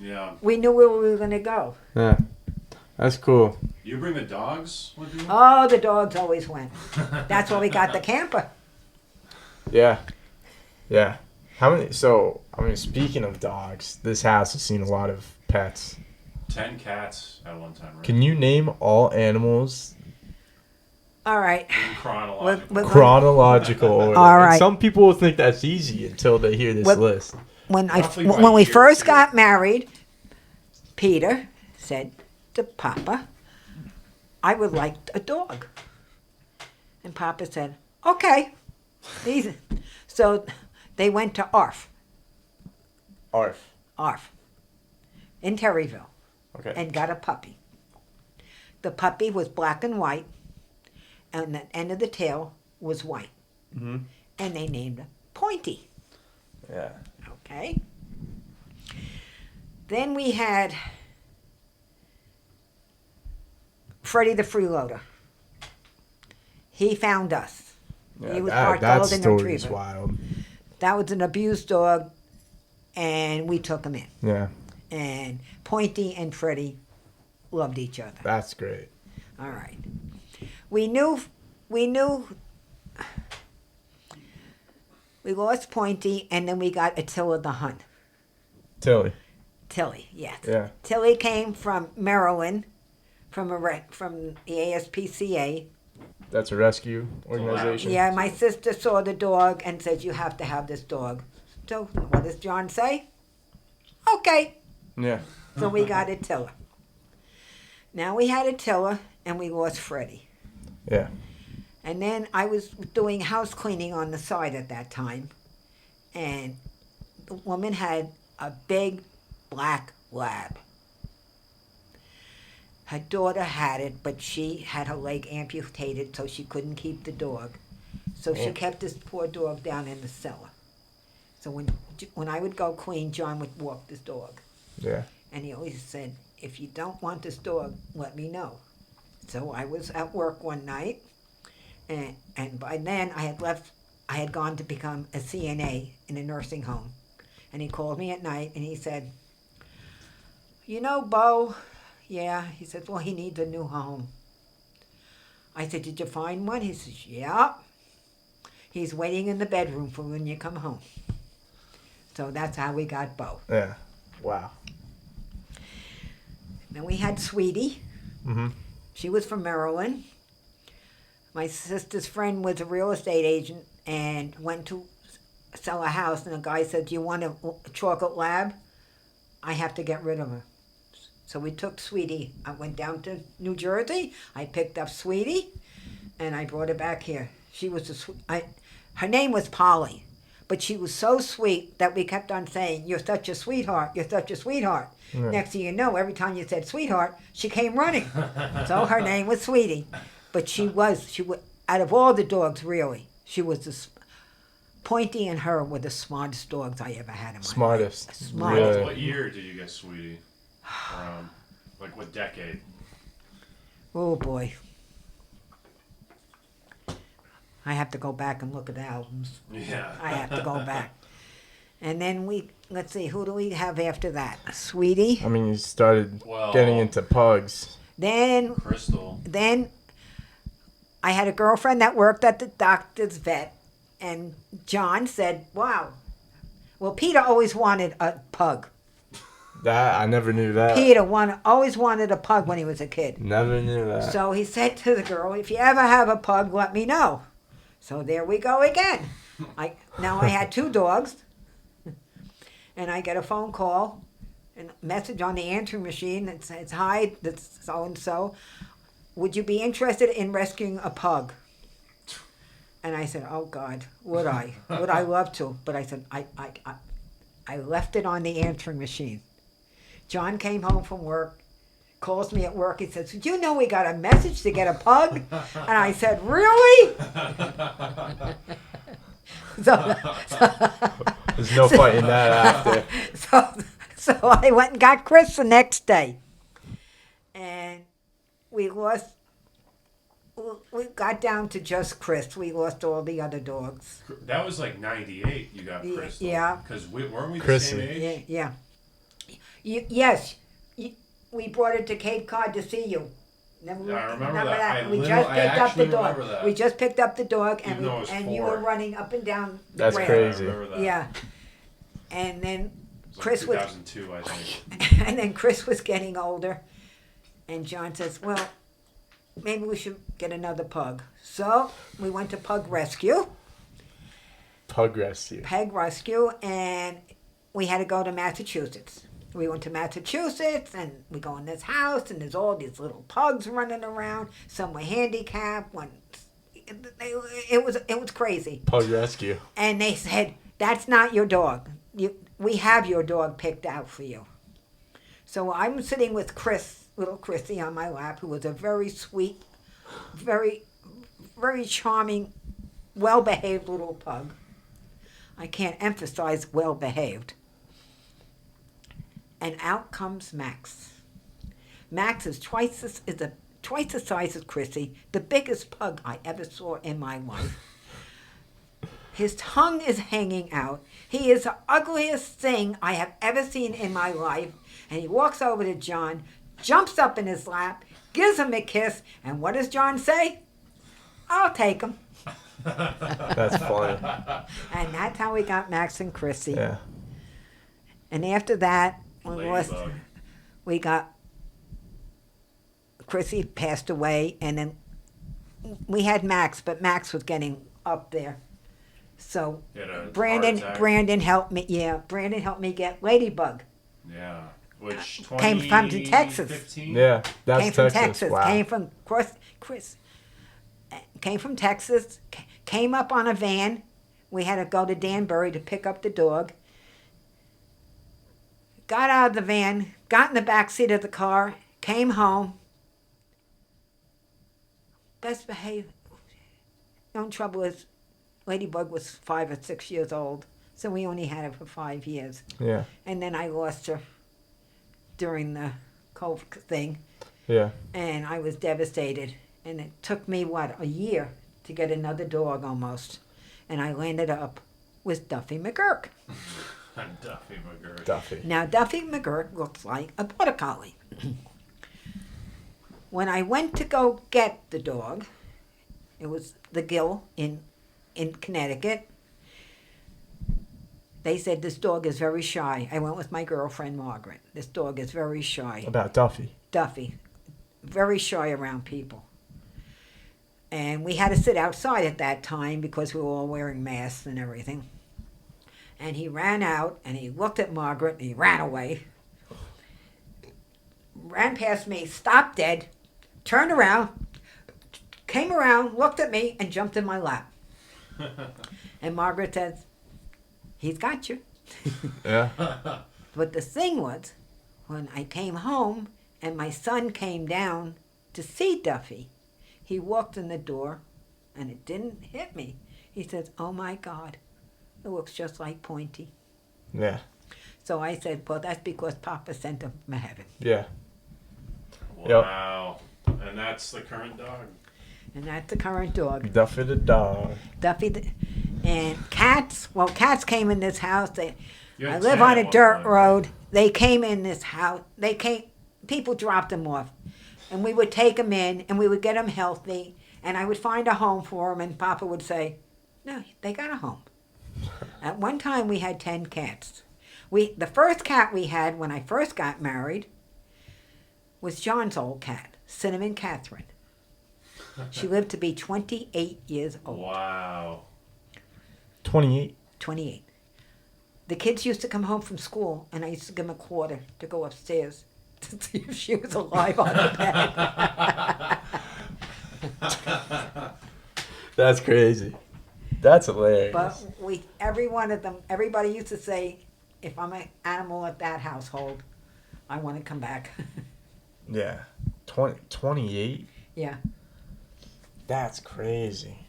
Yeah. We knew where we were going to go. Yeah. That's cool. You bring the dogs with you? Oh, the dogs always went. That's why we got the camper. Yeah. Yeah. Speaking of dogs, this house has seen a lot of pets. 10 cats at one time, right? Can you name all animals All right. In chronological. We're chronological order? All And right. some people will think that's easy until they hear this list. When Roughly by when we year, first too. got married, Peter said to Papa, I would like a dog. And Papa said, okay. Easy. So they went to ARF in Terryville Okay. and got a puppy. The puppy was black and white, and the end of the tail was white. Mm-hmm. And they named her Pointy. Yeah. Okay. Then we had Freddie the Freeloader. He found us. Yeah, He was that part golden story is retriever. wild. That was an abused dog, and we took him in. Yeah, And Pointy and Freddie loved each other. that's great. All right. We knew we lost Pointy, and then we got Attila the Hun. Tilly. Tilly, yes. Yeah. Tilly came from Maryland, from the ASPCA. That's a rescue organization. Yeah, my sister saw the dog and said, you have to have this dog. So what does John say? Okay. Yeah. So we got Attila. Now we had Attila, and we lost Freddie. Yeah. And then I was doing house cleaning on the side at that time, and the woman had a big black lab. Her daughter had it, but she had her leg amputated, so she couldn't keep the dog. So she kept this poor dog down in the cellar. So when I would go clean, John would walk this dog. Yeah. And he always said, if you don't want this dog, let me know. So I was at work one night, and by then I had gone to become a CNA in a nursing home. And he called me at night and he said, you know, Bo? Yeah. He said, well, he needs a new home. I said, did you find one? He says, yeah. He's waiting in the bedroom for when you come home. So that's how we got Bo. Yeah. Wow. Then we had Sweetie. Mm-hmm. She was from Maryland. My sister's friend was a real estate agent and went to sell a house, and a guy said, do you want a chocolate lab? I have to get rid of her. So we took Sweetie. I went down to New Jersey. I picked up Sweetie, and I brought her back here. She was her name was Polly, but she was so sweet that we kept on saying, you're such a sweetheart, you're such a sweetheart. Yeah. Next thing you know, every time you said sweetheart, she came running. So her name was Sweetie. But she was, out of all the dogs, really, she was Pointy and her were the smartest dogs I ever had in my Smartest. life. Smartest. Really? What year did you get Sweetie? Like what decade? Oh boy. I have to go back and look at the albums. Yeah. I have to go back. And then let's see, who do we have after that? Sweetie. I mean, you started Well, getting into pugs. Then Crystal. I had a girlfriend that worked at the doctor's vet, and John said, wow. Well, Peter always wanted a pug. That I never knew that. Peter always wanted a pug when he was a kid. Never knew that. So he said to the girl, if you ever have a pug, let me know. So there we go again. Now I had 2 dogs, and I get a phone call and a message on the answering machine that says, hi, that's so-and-so. Would you be interested in rescuing a pug? And I said, oh, God, would I? Would I love to? But I said, I left it on the answering machine. John came home from work, calls me at work. He says, did you know we got a message to get a pug? And I said, really? There's no fighting that after. So I went and got Chris the next day. And we got down to just Chris. We lost all the other dogs. That was like 98 you got Chris. Yeah. Because weren't we the Chrissy. same age? Yeah. Yes. We brought it to Cape Cod to see you. I remember that. We just picked up the dog. That. We just picked up the dog, and Even though it was and 4. you were running up and down the That's ramp. crazy. I remember that. Yeah. And then It was Chris like was 2002, I think. and then Chris was getting older, and John says, well, maybe we should get another pug. So we went to Pug Rescue, and we had to go to Massachusetts. We went to Massachusetts, and we go in this house, and there's all these little pugs running around. Some were handicapped. It was crazy. Pug rescue. And they said, that's not your dog. We have your dog picked out for you. So I'm sitting with little Chrissy on my lap, who was a very sweet, very, very charming, well-behaved little pug. I can't emphasize well-behaved. And out comes Max. Max is twice the size of Chrissy, the biggest pug I ever saw in my life. His tongue is hanging out. He is the ugliest thing I have ever seen in my life. And he walks over to John, jumps up in his lap, gives him a kiss, and what does John say? I'll take him. That's funny. And that's how we got Max and Chrissy. Yeah. And after that, Ladybug. we got Chrissy passed away, and then we had Max, but Max was getting up there. So He had a Brandon heart attack. Brandon helped me. Yeah, Brandon helped me get Ladybug. Yeah. Which Came from Texas. 2015? Yeah, that's Came from Texas. Texas. Wow. Came from Texas. Came up on a van. We had to go to Danbury to pick up the dog. Got out of the van. Got in the back seat of the car. Came home. Best behaved. The only trouble is, Ladybug was 5 or 6 years old, so we only had her for 5 years. Yeah. And then I lost her during the COVID thing, Yeah. and I was devastated. And it took me, a year to get another dog almost. And I landed up with Duffy McGurk. Duffy McGurk. Duffy. Now, Duffy McGurk looks like a border collie. When I went to go get the dog, it was the Gill in Connecticut. They said this dog is very shy. I went with my girlfriend, Margaret. This dog is very shy. About Duffy. Duffy. Very shy around people. And we had to sit outside at that time because we were all wearing masks and everything. And he ran out, and he looked at Margaret, and he ran away. Ran past me, stopped dead, turned around, came around, looked at me, and jumped in my lap. And Margaret says, he's got you. Yeah. But the thing was, when I came home and my son came down to see Duffy, he walked in the door, and it didn't hit me. He says, oh my God, it looks just like Pointy. Yeah. So I said, well, that's because Papa sent him from heaven. Yeah. Wow. And that's the current dog. And that's the current dog. Duffy the dog. And cats, cats came in this house. You had I live 10 on at a one dirt point, road. right? They came in this house. People dropped them off. And we would take them in, and we would get them healthy. And I would find a home for them, and Papa would say, no, they got a home. At one time, we had 10 cats. The first cat we had when I first got married was John's old cat, Cinnamon Catherine. She lived to be 28 years old. Wow. 28. 28. The kids used to come home from school, and I used to give them a quarter to go upstairs to see if she was alive on the bed. That's crazy. That's hilarious. But every one of them, everybody used to say, if I'm an animal at that household, I want to come back. Yeah. 28? Yeah. That's crazy.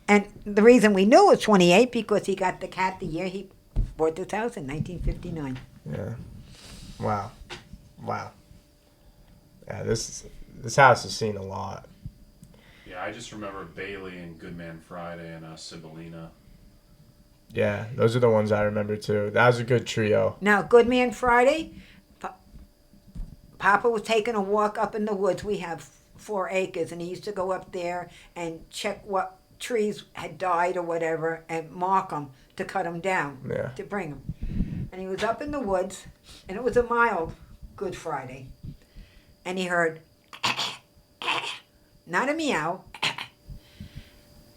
And the reason we knew it was 28 because he got the cat the year he bought this house in 1959. Yeah. Wow. Yeah, this house has seen a lot. Yeah, I just remember Bailey and Goodman Friday and Sibylina. Yeah, those are the ones I remember too. That was a good trio. Now, Goodman Friday, Papa was taking a walk up in the woods. We have 4 acres, and he used to go up there and check what trees had died or whatever and mark them to cut them down, Yeah. to bring them. And he was up in the woods, and it was a mild Good Friday. And he heard, not a meow,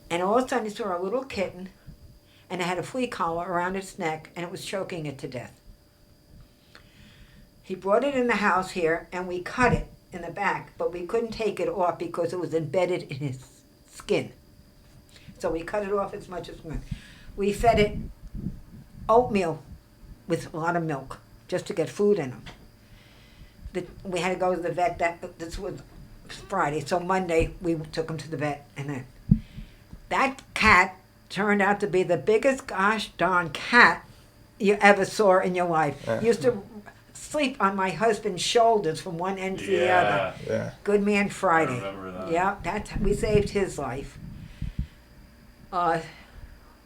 and all of a sudden he saw a little kitten, and it had a flea collar around its neck, and it was choking it to death. He brought it in the house here, and we cut it in the back, but we couldn't take it off because it was embedded in his skin. So we cut it off as much as we could. We fed it oatmeal with a lot of milk just to get food in him. We had to go to the vet. This was Friday, so Monday we took him to the vet, and that cat turned out to be the biggest gosh darn cat you ever saw in your life. Used to sleep on my husband's shoulders from one end to the other. Yeah. Good Man Friday. I remember that. Yeah, we saved his life.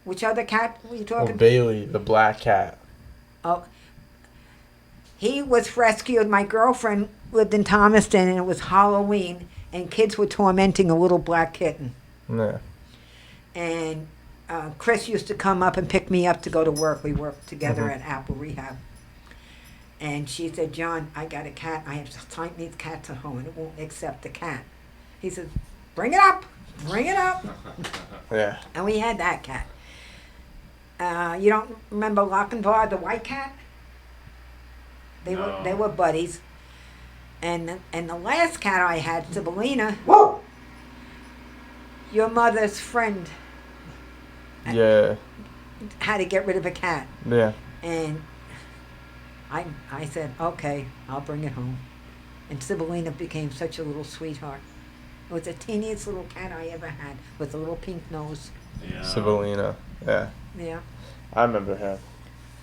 Which other cat were you talking Oh, Bailey, the black cat. Oh, he was rescued. My girlfriend lived in Thomaston, and it was Halloween, and kids were tormenting a little black kitten. Yeah. And Chris used to come up and pick me up to go to work. We worked together at Apple Rehab. And she said, John, I got a cat. I have signed these cats at home, and it won't accept the cat. He said, bring it up. Bring it up. Yeah. And we had that cat. You don't remember Lochinvar, the white cat? They were buddies. And the last cat I had, Sibylina, your mother's friend Yeah. had to get rid of a cat. Yeah. And I said, okay, I'll bring it home. And Sibylina became such a little sweetheart. It was the teeniest little cat I ever had with a little pink nose. Yeah. Sibylina. Yeah. Yeah. I remember him.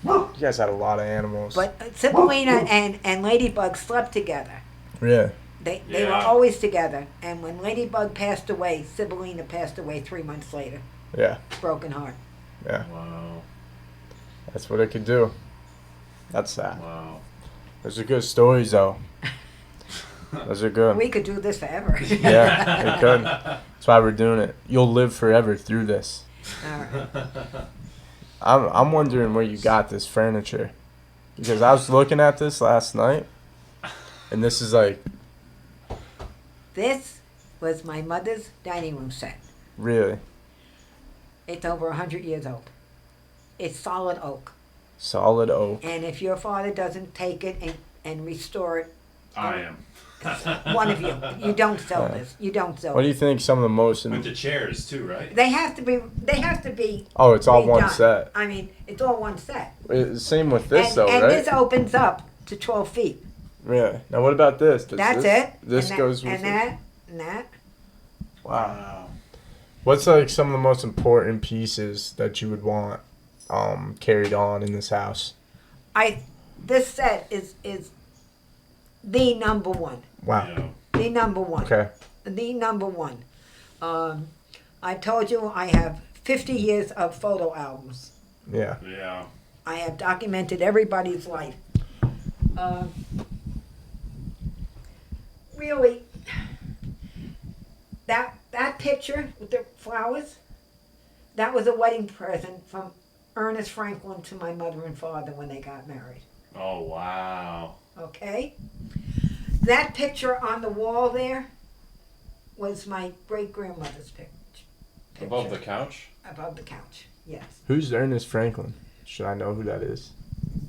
You guys had a lot of animals. But Sibylina and Ladybug slept together. Yeah. They were always together. And when Ladybug passed away, Sibylina passed away 3 months later. Yeah. Broken heart. Yeah. Wow. That's what it could do. That's sad. Wow. Those are good stories, though. Those are good. We could do this forever. Yeah, we could. That's why we're doing it. You'll live forever through this. All right. I'm wondering where you got this furniture, because I was looking at this last night, and this is like This was my mother's dining room set. really It's over 100 years old. It's solid oak. solid oak. And if your father doesn't take it and restore it, I am. one of you, you don't sell this. You don't sell What do it. you think some of the most? Went to chairs too, right? They have to be. Oh, it's all one redone. set. I mean, it's all one set. Same with this, though, and right? this opens up to 12 feet. Yeah. Now, what about this? That's it. This and goes that, with and it? that, and that. Wow. What's like some of the most important pieces that you would want carried on in this house? This set is the number one. Wow. Yeah. The number one. Okay. The number one. I told you I have 50 years of photo albums. Yeah. Yeah. I have documented everybody's life. Really, that picture with the flowers, that was a wedding present from Ernest Franklin to my mother and father when they got married. Oh, wow. Okay? That picture on the wall there was my great-grandmother's picture. Above the couch? Above the couch, yes. Who's Ernest Franklin? Should I know who that is?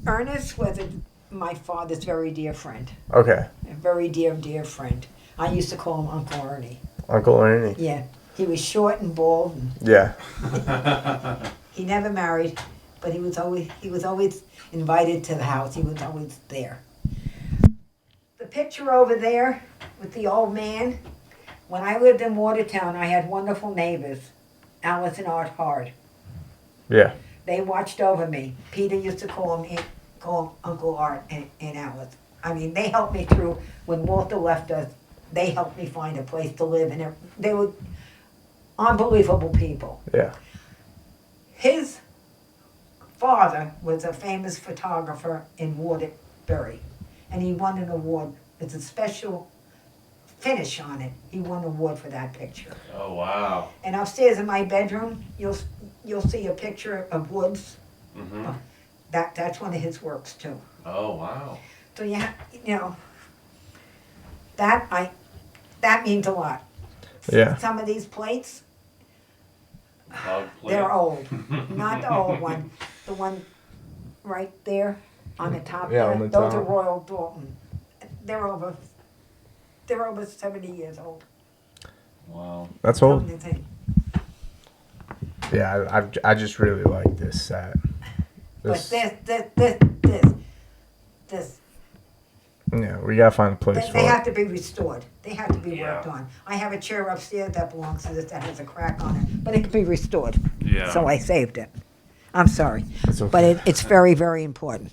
Ernest was my father's very dear friend. Okay. A very dear, dear friend. I used to call him Uncle Ernie. Uncle Ernie. Yeah. He was short and bald. And Yeah. he never married, but he was always invited to the house. He was always there. The picture over there with the old man, when I lived in Watertown, I had wonderful neighbors, Alice and Art Hard. Yeah. They watched over me. Peter used to call him Uncle Art and Alice. I mean, they helped me through when Walter left us. They helped me find a place to live, and they were unbelievable people. Yeah. His father was a famous photographer in Waterbury, and he won an award. It's a special finish on it. He won an award for that picture. Oh, wow. And upstairs in my bedroom, you'll see a picture of woods. Mm-hmm. That's one of his works too. Oh, wow. So you know that means a lot. Yeah. Some of these plates, Dog plate. they're old. Not the old one. The one right there on the top Yeah, there. on the Those top. are Royal Dalton. They're over 70 years old. Wow. That's old. Come to think. Yeah, I just really like this set. But this, Yeah, we gotta find a place for they it. have to be restored. They have to be Yeah. worked on. I have a chair upstairs that belongs to this that has a crack on it, but it can be restored. Yeah. So I saved it. I'm sorry, It's okay. but it's very, very important.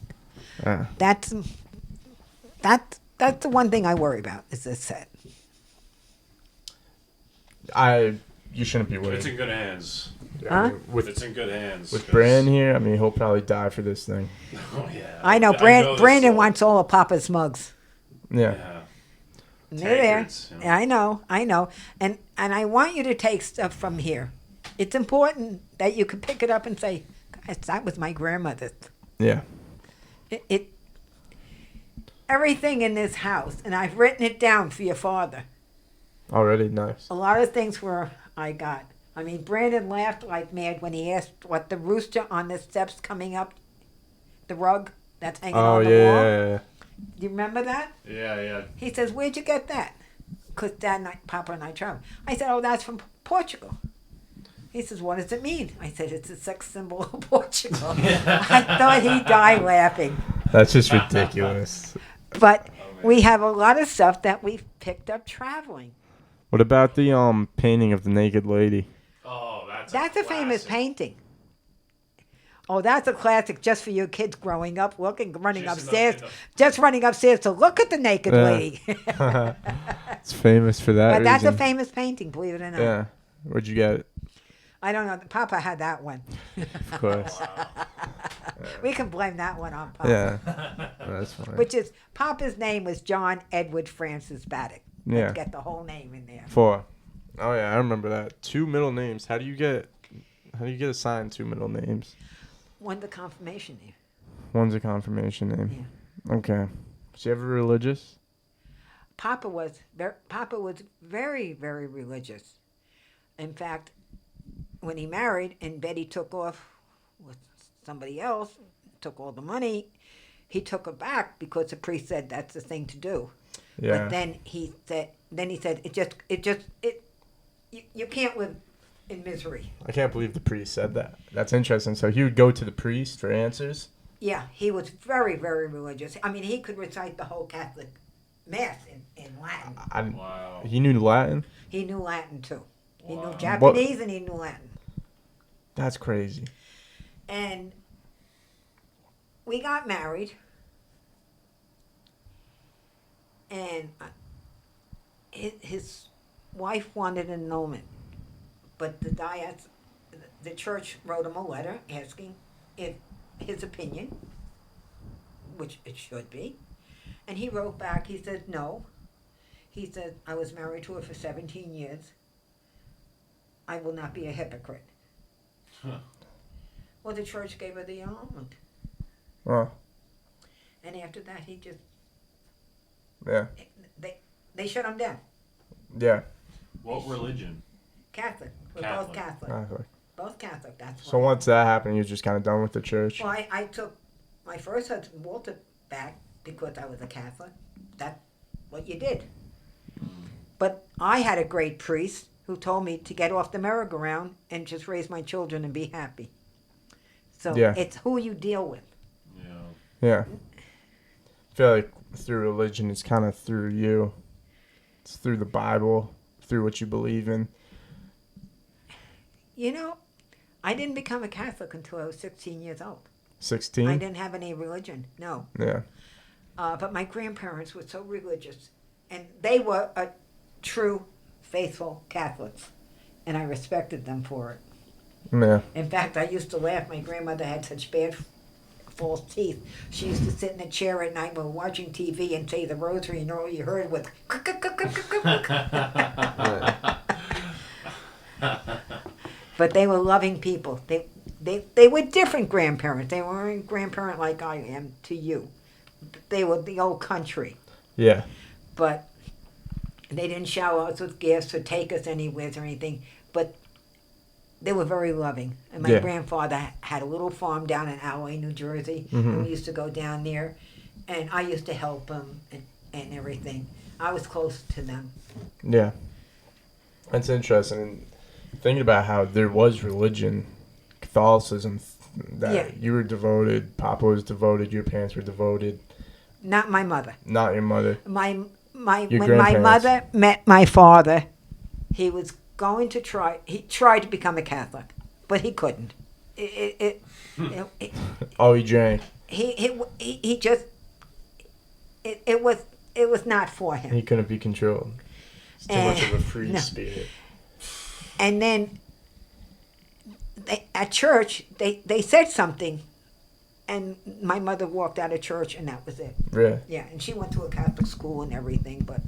Yeah. That's the one thing I worry about is this set. You shouldn't be It's worried. in good hands. Huh? It's in good hands. With 'cause- Bran here, I mean, he'll probably die for this thing. Oh, yeah. I know. this Brandon song. wants all of Papa's mugs. Yeah. Yeah. And they're there. Tankards, you know. Yeah, I know. And I want you to take stuff from here. It's important that you can pick it up and say, "Guys, that was my grandmother's." Yeah. It everything in this house, and I've written it down for your father. Already nice. A lot of things where I got. I mean, Brandon laughed like mad when he asked what the rooster on the steps coming up, the rug that's hanging Oh on the yeah, wall. yeah, yeah. Do you remember that? Yeah, yeah. He says, "Where'd you get that?" Because Dad and Papa and I traveled. I said, "Oh, that's from Portugal." He says, "What does it mean?" I said, "It's a sex symbol of Portugal." I thought he'd die laughing. That's just ridiculous. But we have a lot of stuff that we've picked up traveling. What about the painting of the naked lady? Oh, That's a famous classic. painting. Oh, that's a classic just for your kids growing up, running Just upstairs, in the- just running upstairs to look at the naked Yeah. lady. It's famous for that But that's a reason. famous painting, believe it or not. Yeah. Where'd you get it? I don't know. Papa had that one. Of course. We can blame that one on Papa. Yeah. That's funny. Which is, Papa's name was John Edward Francis Battick. Let's Yeah. get the whole name in there. 4. Oh yeah, I remember that. 2 middle names. How do you get assigned 2 middle names? One's a confirmation name. One's a confirmation name. Okay. Was you ever religious? Papa was very, very religious. In fact, when he married and Betty took off with somebody else, took all the money, he took her back because the priest said that's the thing to do. Yeah. But then he said you can't live in misery. I can't believe the priest said that. That's interesting. So he would go to the priest for answers? Yeah, he was very, very religious. I mean, he could recite the whole Catholic Mass in Latin. Wow. He knew Latin? He knew Latin too. He Wow. knew Japanese and he knew Latin. That's crazy. And we got married, and his wife wanted an annulment, but the church wrote him a letter asking if his opinion, which it should be, and he wrote back. He said no. He said, "I was married to her for 17 years. I will not be a hypocrite." Huh. Well, the church gave her the annulment. Oh, And after that, he just, yeah. they shut him down. Yeah. What religion? Catholic. We're Catholic. both Catholic. Exactly. Both Catholic, that's So why. once that happened, you were just kind of done with the church? Well, I took my first husband, Walter, back because I was a Catholic. That's what you did. But I had a great priest who told me to get off the merry-go-round and just raise my children and be happy. So Yeah. it's who you deal with. Yeah. Yeah. I feel like through religion, it's kind of through you. It's through the Bible, through what you believe in. You know, I didn't become a Catholic until I was 16 years old. 16? I didn't have any religion, no. Yeah. But my grandparents were so religious, and they were a true, faithful Catholics, and I respected them for it. Yeah. In fact, I used to laugh. My grandmother had such bad false teeth. She used to sit in a chair at night while watching TV and say the rosary, and all you heard was. But they were loving people. They were different grandparents. They weren't a grandparent like I am to you. They were the old country. Yeah. But they didn't shower us with gifts or take us anywhere or anything. But they were very loving. And my Yeah. grandfather had a little farm down in Alloy, New Jersey. And we used to go down there. And I used to help them and everything. I was close to them. Yeah. That's interesting. And thinking about how there was religion, Catholicism, that Yeah. you were devoted, Papa was devoted, your parents were devoted, Not my mother. not your mother. Your When my grandparents. mother met my father, he was going to try. He tried to become a Catholic, but he couldn't. Oh, he drank. He just it was not for him. He couldn't be controlled. It's too much of a free no. spirit. And then at church they said something, and my mother walked out of church, and that was it. Really? Yeah, and she went to a Catholic school and everything, but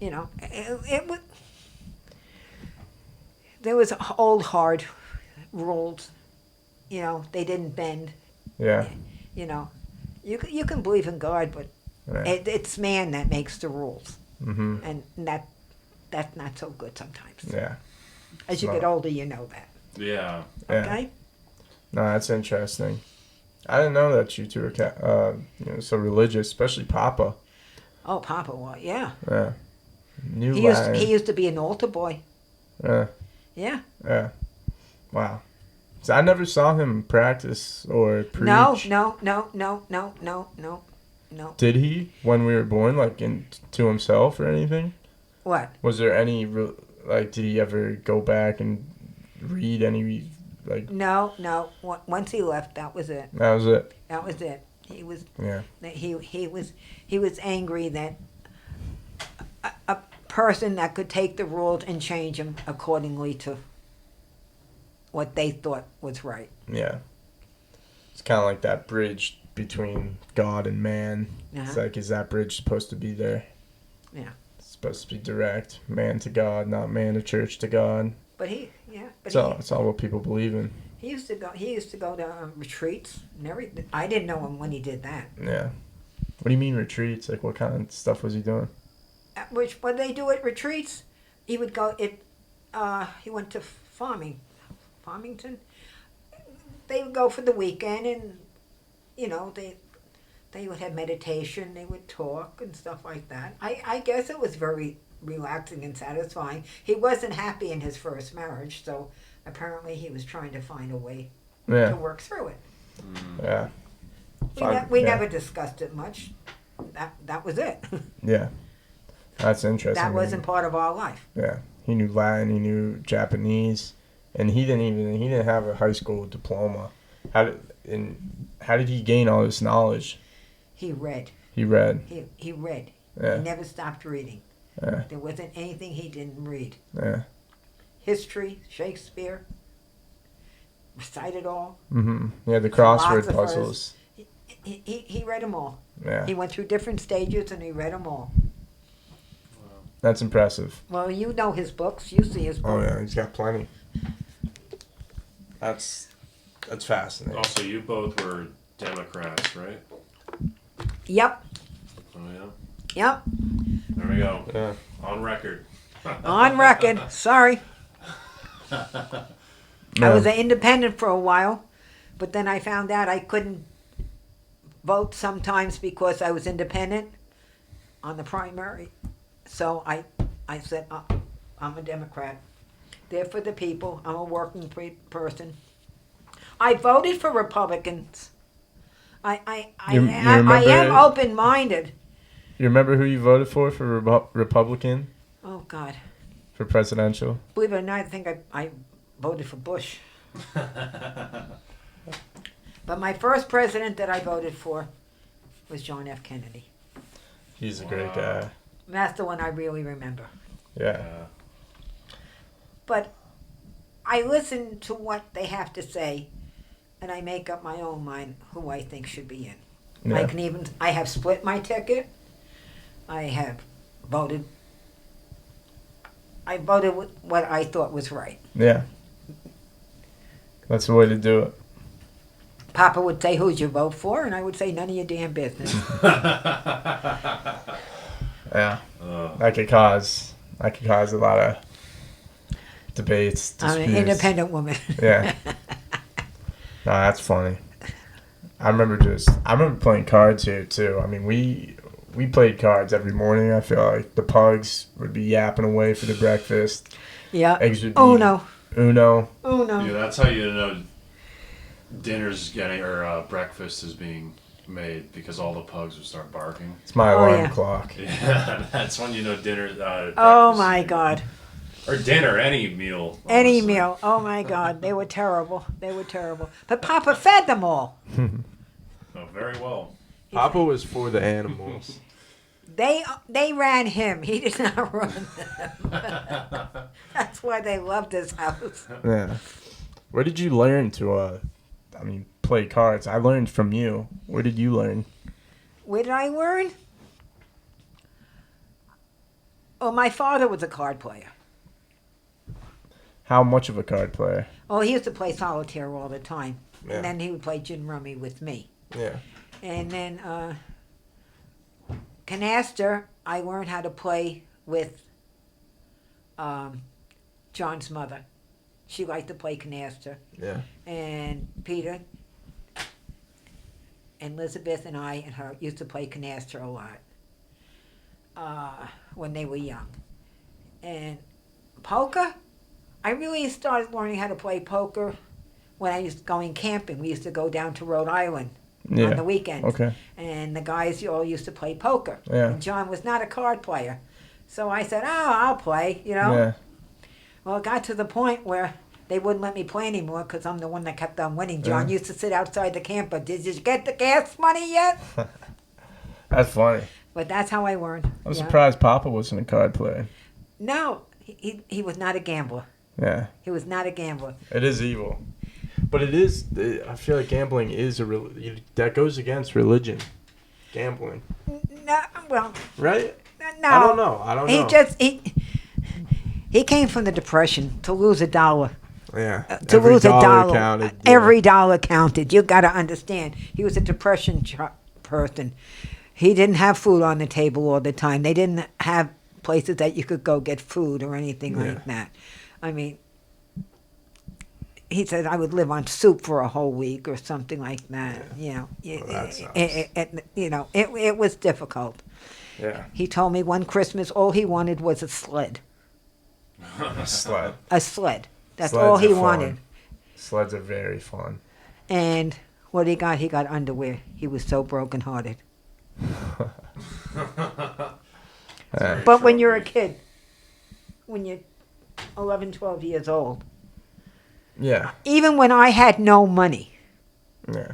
you know, it was. There was old hard rules. You know, they didn't bend. Yeah. You know, you can believe in God, but Yeah. it's man that makes the rules, Mm-hmm. and that's not so good sometimes. Yeah. As you No. get older, you know that. Yeah. Yeah. Okay. No, that's interesting. I didn't know that you two were so religious, especially Papa. Oh, Papa, well, yeah. Yeah. New He used to be an altar boy. Yeah. Yeah. Yeah. Wow. So I never saw him practice or preach. No. Did he when we were born, like to himself or anything? What? Was there any did he ever go back and read any like? No. Once he left, that was it. That was it. That was it. He was. Yeah. He was angry that a person that could take the rules and change them accordingly to what they thought was right. Yeah. It's kind of like that bridge between God and man. It's Uh-huh. like, is that bridge supposed to be there? Yeah. It's supposed to be direct, man to God, not man to church to God. But he It's all what people believe in. he used to go. He used to go to retreats and everything. I didn't know him when he did that. Yeah. What do you mean retreats? Like, what kind of stuff was he doing? Which when they do at retreats, he would go. He went to Farmington. They would go for the weekend, and you know they would have meditation. They would talk and stuff like that. I guess it was very relaxing and satisfying. He wasn't happy in his first marriage, so apparently he was trying to find a way Yeah. to work through it. Yeah. We Yeah. never discussed it much. That was it. Yeah. That's interesting. That wasn't part of our life. Yeah. He knew Latin, he knew Japanese, and he didn't have a high school diploma. How did he gain all this knowledge? He read. He read. He read. Yeah. He never stopped reading. Yeah. There wasn't anything he didn't read. Yeah. History, Shakespeare, recite it all. Mm-hmm. Yeah, the crossword Philosophers. puzzles. He read them all. Yeah. He went through different stages and he read them all. That's impressive. Well, you know his books. You see his Oh books. yeah, he's got plenty. That's That's fascinating. Also, you both were Democrats, right? Yep. Oh yeah. Yep. There we go. Yeah. On record. On record. Sorry. I Yeah. was an independent for a while, but then I found out I couldn't vote sometimes because I was independent on the primary. So I said, I'm a Democrat. There for the people. I'm a working person. I voted for Republicans. I remember am it? open-minded. You remember who you voted for Republican Oh, God. for presidential? Believe it or not, I think I voted for Bush. But my first president that I voted for was John F. Kennedy. He's a great guy. That's the one I really remember. Yeah. But I listen to what they have to say, and I make up my own mind who I think should be in. Yeah. I have split my ticket. I have voted. I voted with what I thought was right. Yeah. That's the way to do it. Papa would say, "Who'd you vote for?" And I would say, "None of your damn business." Yeah. That could cause a lot of debates. I'm an disputes. independent woman. Yeah. No, that's funny. I remember playing cards here too. I mean, we played cards every morning. I feel like the pugs would be yapping away for the breakfast. Yeah. Eggs would be Uno. Uno. Yeah, that's how you know dinner's getting or breakfast is being made because all the pugs would start barking. It's my alarm yeah. clock. Yeah, that's when you know dinner. Oh breakfast my is- God. Or dinner, any meal. Any honestly. meal. Oh my God. They were terrible. They were terrible. But Papa fed them all. Oh, very well. Papa was for the animals. They ran him. He did not run them. That's why they loved his house. Yeah. Where did you learn to play cards? I learned from you. Where did you learn? Where did I learn? Oh, my father was a card player. How much of a card player? Oh, he used to play solitaire all the time. Yeah. And then he would play gin rummy with me. Yeah. And then Canaster, I learned how to play with John's mother. She liked to play Canaster. Yeah. And Peter and Elizabeth and I and her used to play Canaster a lot when they were young. And poker, I really started learning how to play poker when I used going camping. We used to go down to Rhode Island on the weekends. Okay. And the guys all used to play poker. Yeah. And John was not a card player. So I said, I'll play, you know. Yeah. Well, it got to the point where they wouldn't let me play anymore because I'm the one that kept on winning. John used to sit outside the camper. Did you get the gas money yet? That's funny. But that's how I learned. I'm surprised Papa wasn't a card player. No, he was not a gambler. Yeah. He was not a gambler. It is evil. But it is, I feel like gambling is that goes against religion. Gambling. No, well, Right? no. I don't know. He came from the Depression to lose $1. Yeah. To lose $1. Counted, yeah. Every dollar counted. You got to understand. He was a Depression person. He didn't have food on the table all the time. They didn't have places that you could go get food or anything like that. I mean, he said I would live on soup for a whole week or something like that. Yeah. You know, Well, it was difficult. Yeah. He told me one Christmas all he wanted was a sled. A sled. A sled. That's Sleds all are he fun. wanted. Sleds are very fun. And what he got underwear. He was so brokenhearted. But when you're a kid, when you're 11, 12 years old, Yeah. even when I had no money, Yeah.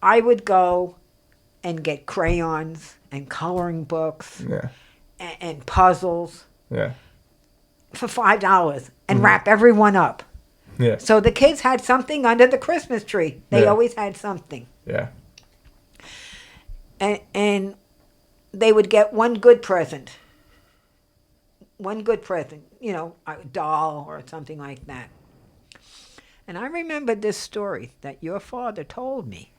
I would go and get crayons and coloring books Yeah. and puzzles Yeah. for $5 and wrap everyone up. Yeah. So the kids had something under the Christmas tree. They Yeah. always had something. Yeah. And they would get one good present. One good present, you know, a doll or something like that. And I remembered this story that your father told me.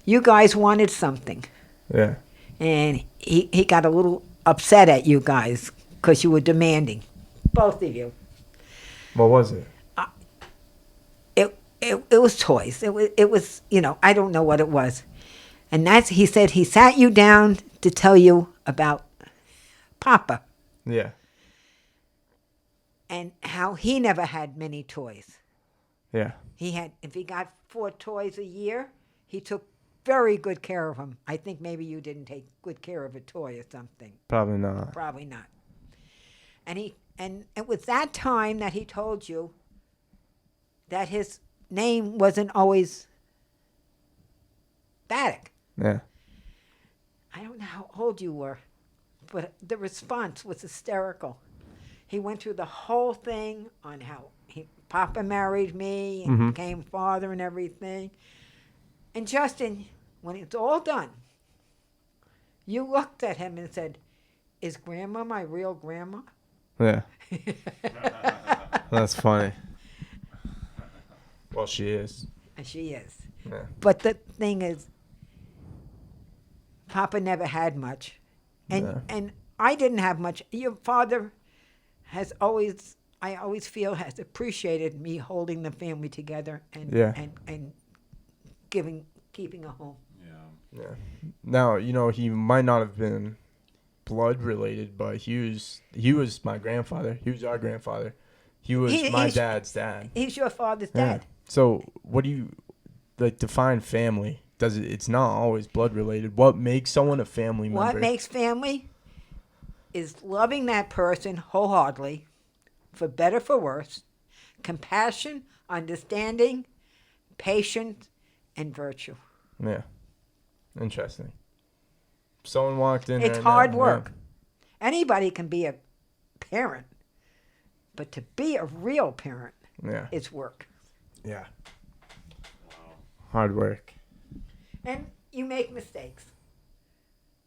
You guys wanted something, Yeah. and he got a little upset at you guys because you were demanding, both of you. What was it? It was toys. It was I don't know what it was, and he said he sat you down to tell you about Papa Yeah. and how he never had many toys. Yeah. If he got 4 toys a year, he took very good care of them. I think maybe you didn't take good care of a toy or something. Probably not. Probably not. And it was that time that he told you that his name wasn't always Battick. Yeah. I don't know how old you were, but the response was hysterical. He went through the whole thing on how Papa married me and became father and everything. And Justin, when it's all done, you looked at him and said, "Is Grandma my real grandma?" Yeah. That's funny. Well, she is. And she is. Yeah. But the thing is, Papa never had much. And I didn't have much. Your father has always, I always feel, has appreciated me holding the family together and keeping a home. Yeah. Yeah. Now, he might not have been blood related, but he was my grandfather. He was our grandfather. He was my dad's dad. He's your father's Yeah. dad. So, what do you define family? It's not always blood related. What makes someone a family member? What makes family is loving that person wholeheartedly, for better, for worse, compassion, understanding, patience, and virtue. Yeah. Interesting. Someone walked in. It's right hard now. work. Anybody can be a parent, but to be a real parent, Yeah. it's work. Yeah. Wow. Hard work. And you make mistakes.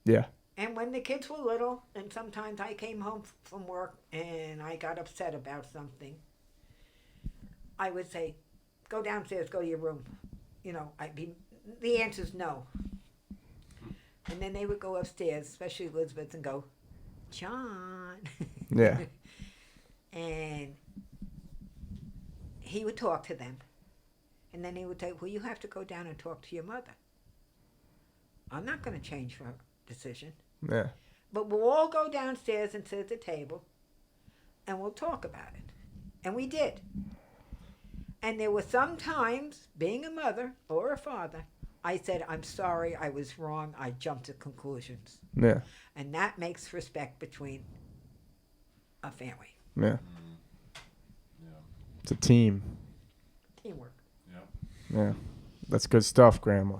Yeah. And when the kids were little, and sometimes I came home from work and I got upset about something, I would say, "Go downstairs, go to your room." The answer's no. And then they would go upstairs, especially Elizabeth, and go, "John." Yeah. And he would talk to them. And then he would say, "Well, you have to go down and talk to your mother. I'm not going to change her decision. Yeah. But we'll all go downstairs and sit at the table, and we'll talk about it." And we did. And there were some times, being a mother or a father, I said, "I'm sorry, I was wrong. I jumped to conclusions." Yeah. And that makes respect between a family. Yeah. Yeah. It's a team. Teamwork. Yeah. Yeah. That's good stuff, Grandma.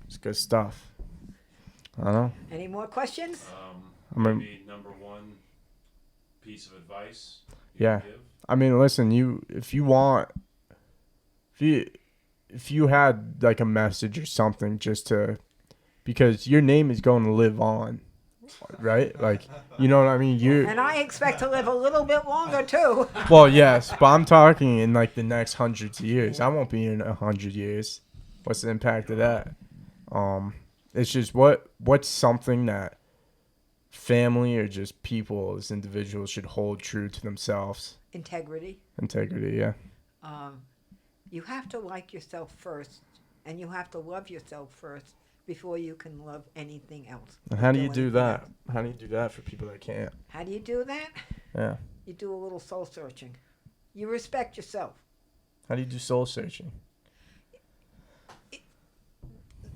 It's good stuff. I don't know. Any more questions? Maybe number one piece of advice you Yeah. give? I mean, listen, if you had like a message or something because your name is going to live on, right? Like, you know what I mean? And I expect to live a little bit longer, too. Well, yes, but I'm talking in like the next hundreds of years. I won't be in 100 years. What's the impact of that? It's just what's something that family or just people as individuals should hold true to themselves. Integrity. Integrity, yeah. You have to like yourself first, and you have to love yourself first before you can love anything else. And how do you do anything that? else. How do you do that for people that can't? How do you do that? Yeah. You do a little soul searching. You respect yourself. How do you do soul searching?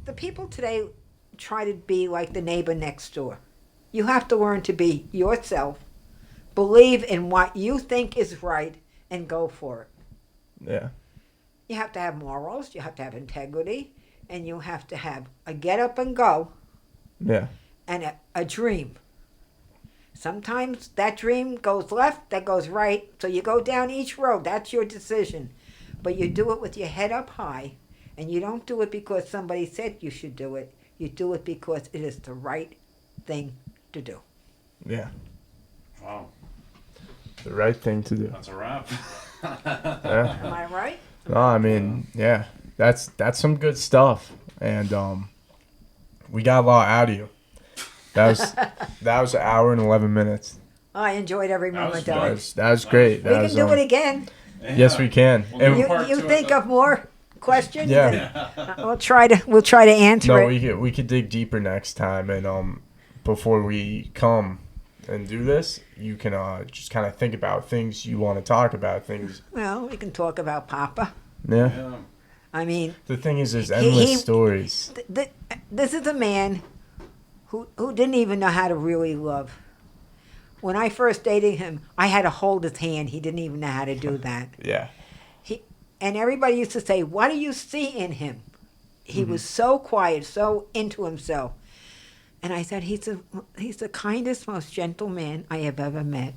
The people today try to be like the neighbor next door. You have to learn to be yourself, believe in what you think is right, and go for it. Yeah. You have to have morals, you have to have integrity, and you have to have a get up and go Yeah. and a dream. Sometimes that dream goes left, that goes right, so you go down each road. That's your decision. But you do it with your head up high, and you don't do it because somebody said you should do it. You do it because it is the right thing to do. Yeah. Wow. The right thing to do. That's a wrap. Yeah. Am I right? No, I mean, yeah, that's some good stuff, and we got a lot out of you. That was an hour and 11 minutes. I enjoyed every That was moment fun. of it. That was great. We That can was, do it again. Yes, we can. We'll do And- a part You two think of more questions? Yeah. We'll try to answer No, it. we could dig deeper next time, and before we come and do this, you can just kind of think about things you want to talk about. Things. Well, we can talk about Papa. Yeah. Yeah. I mean, The thing is, there's endless stories. this is a man who didn't even know how to really love. When I first dated him, I had to hold his hand. He didn't even know how to do that. Yeah. And everybody used to say, "What do you see in him?" He was so quiet, so into himself. And I said, he's the kindest, most gentle man I have ever met.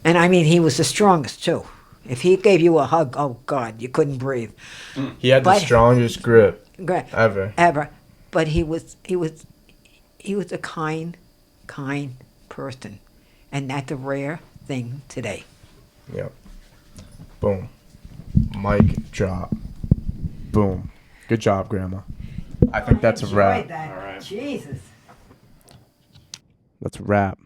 And I mean, he was the strongest too. If he gave you a hug, oh God, you couldn't breathe. He had the But- strongest grip Great. ever. Ever. But he was a kind person. And that's a rare thing today. Yep. Boom. Mic drop. Boom. Good job, Grandma. I think that's a wrap. Enjoyed that. All right. Jesus. That's a wrap.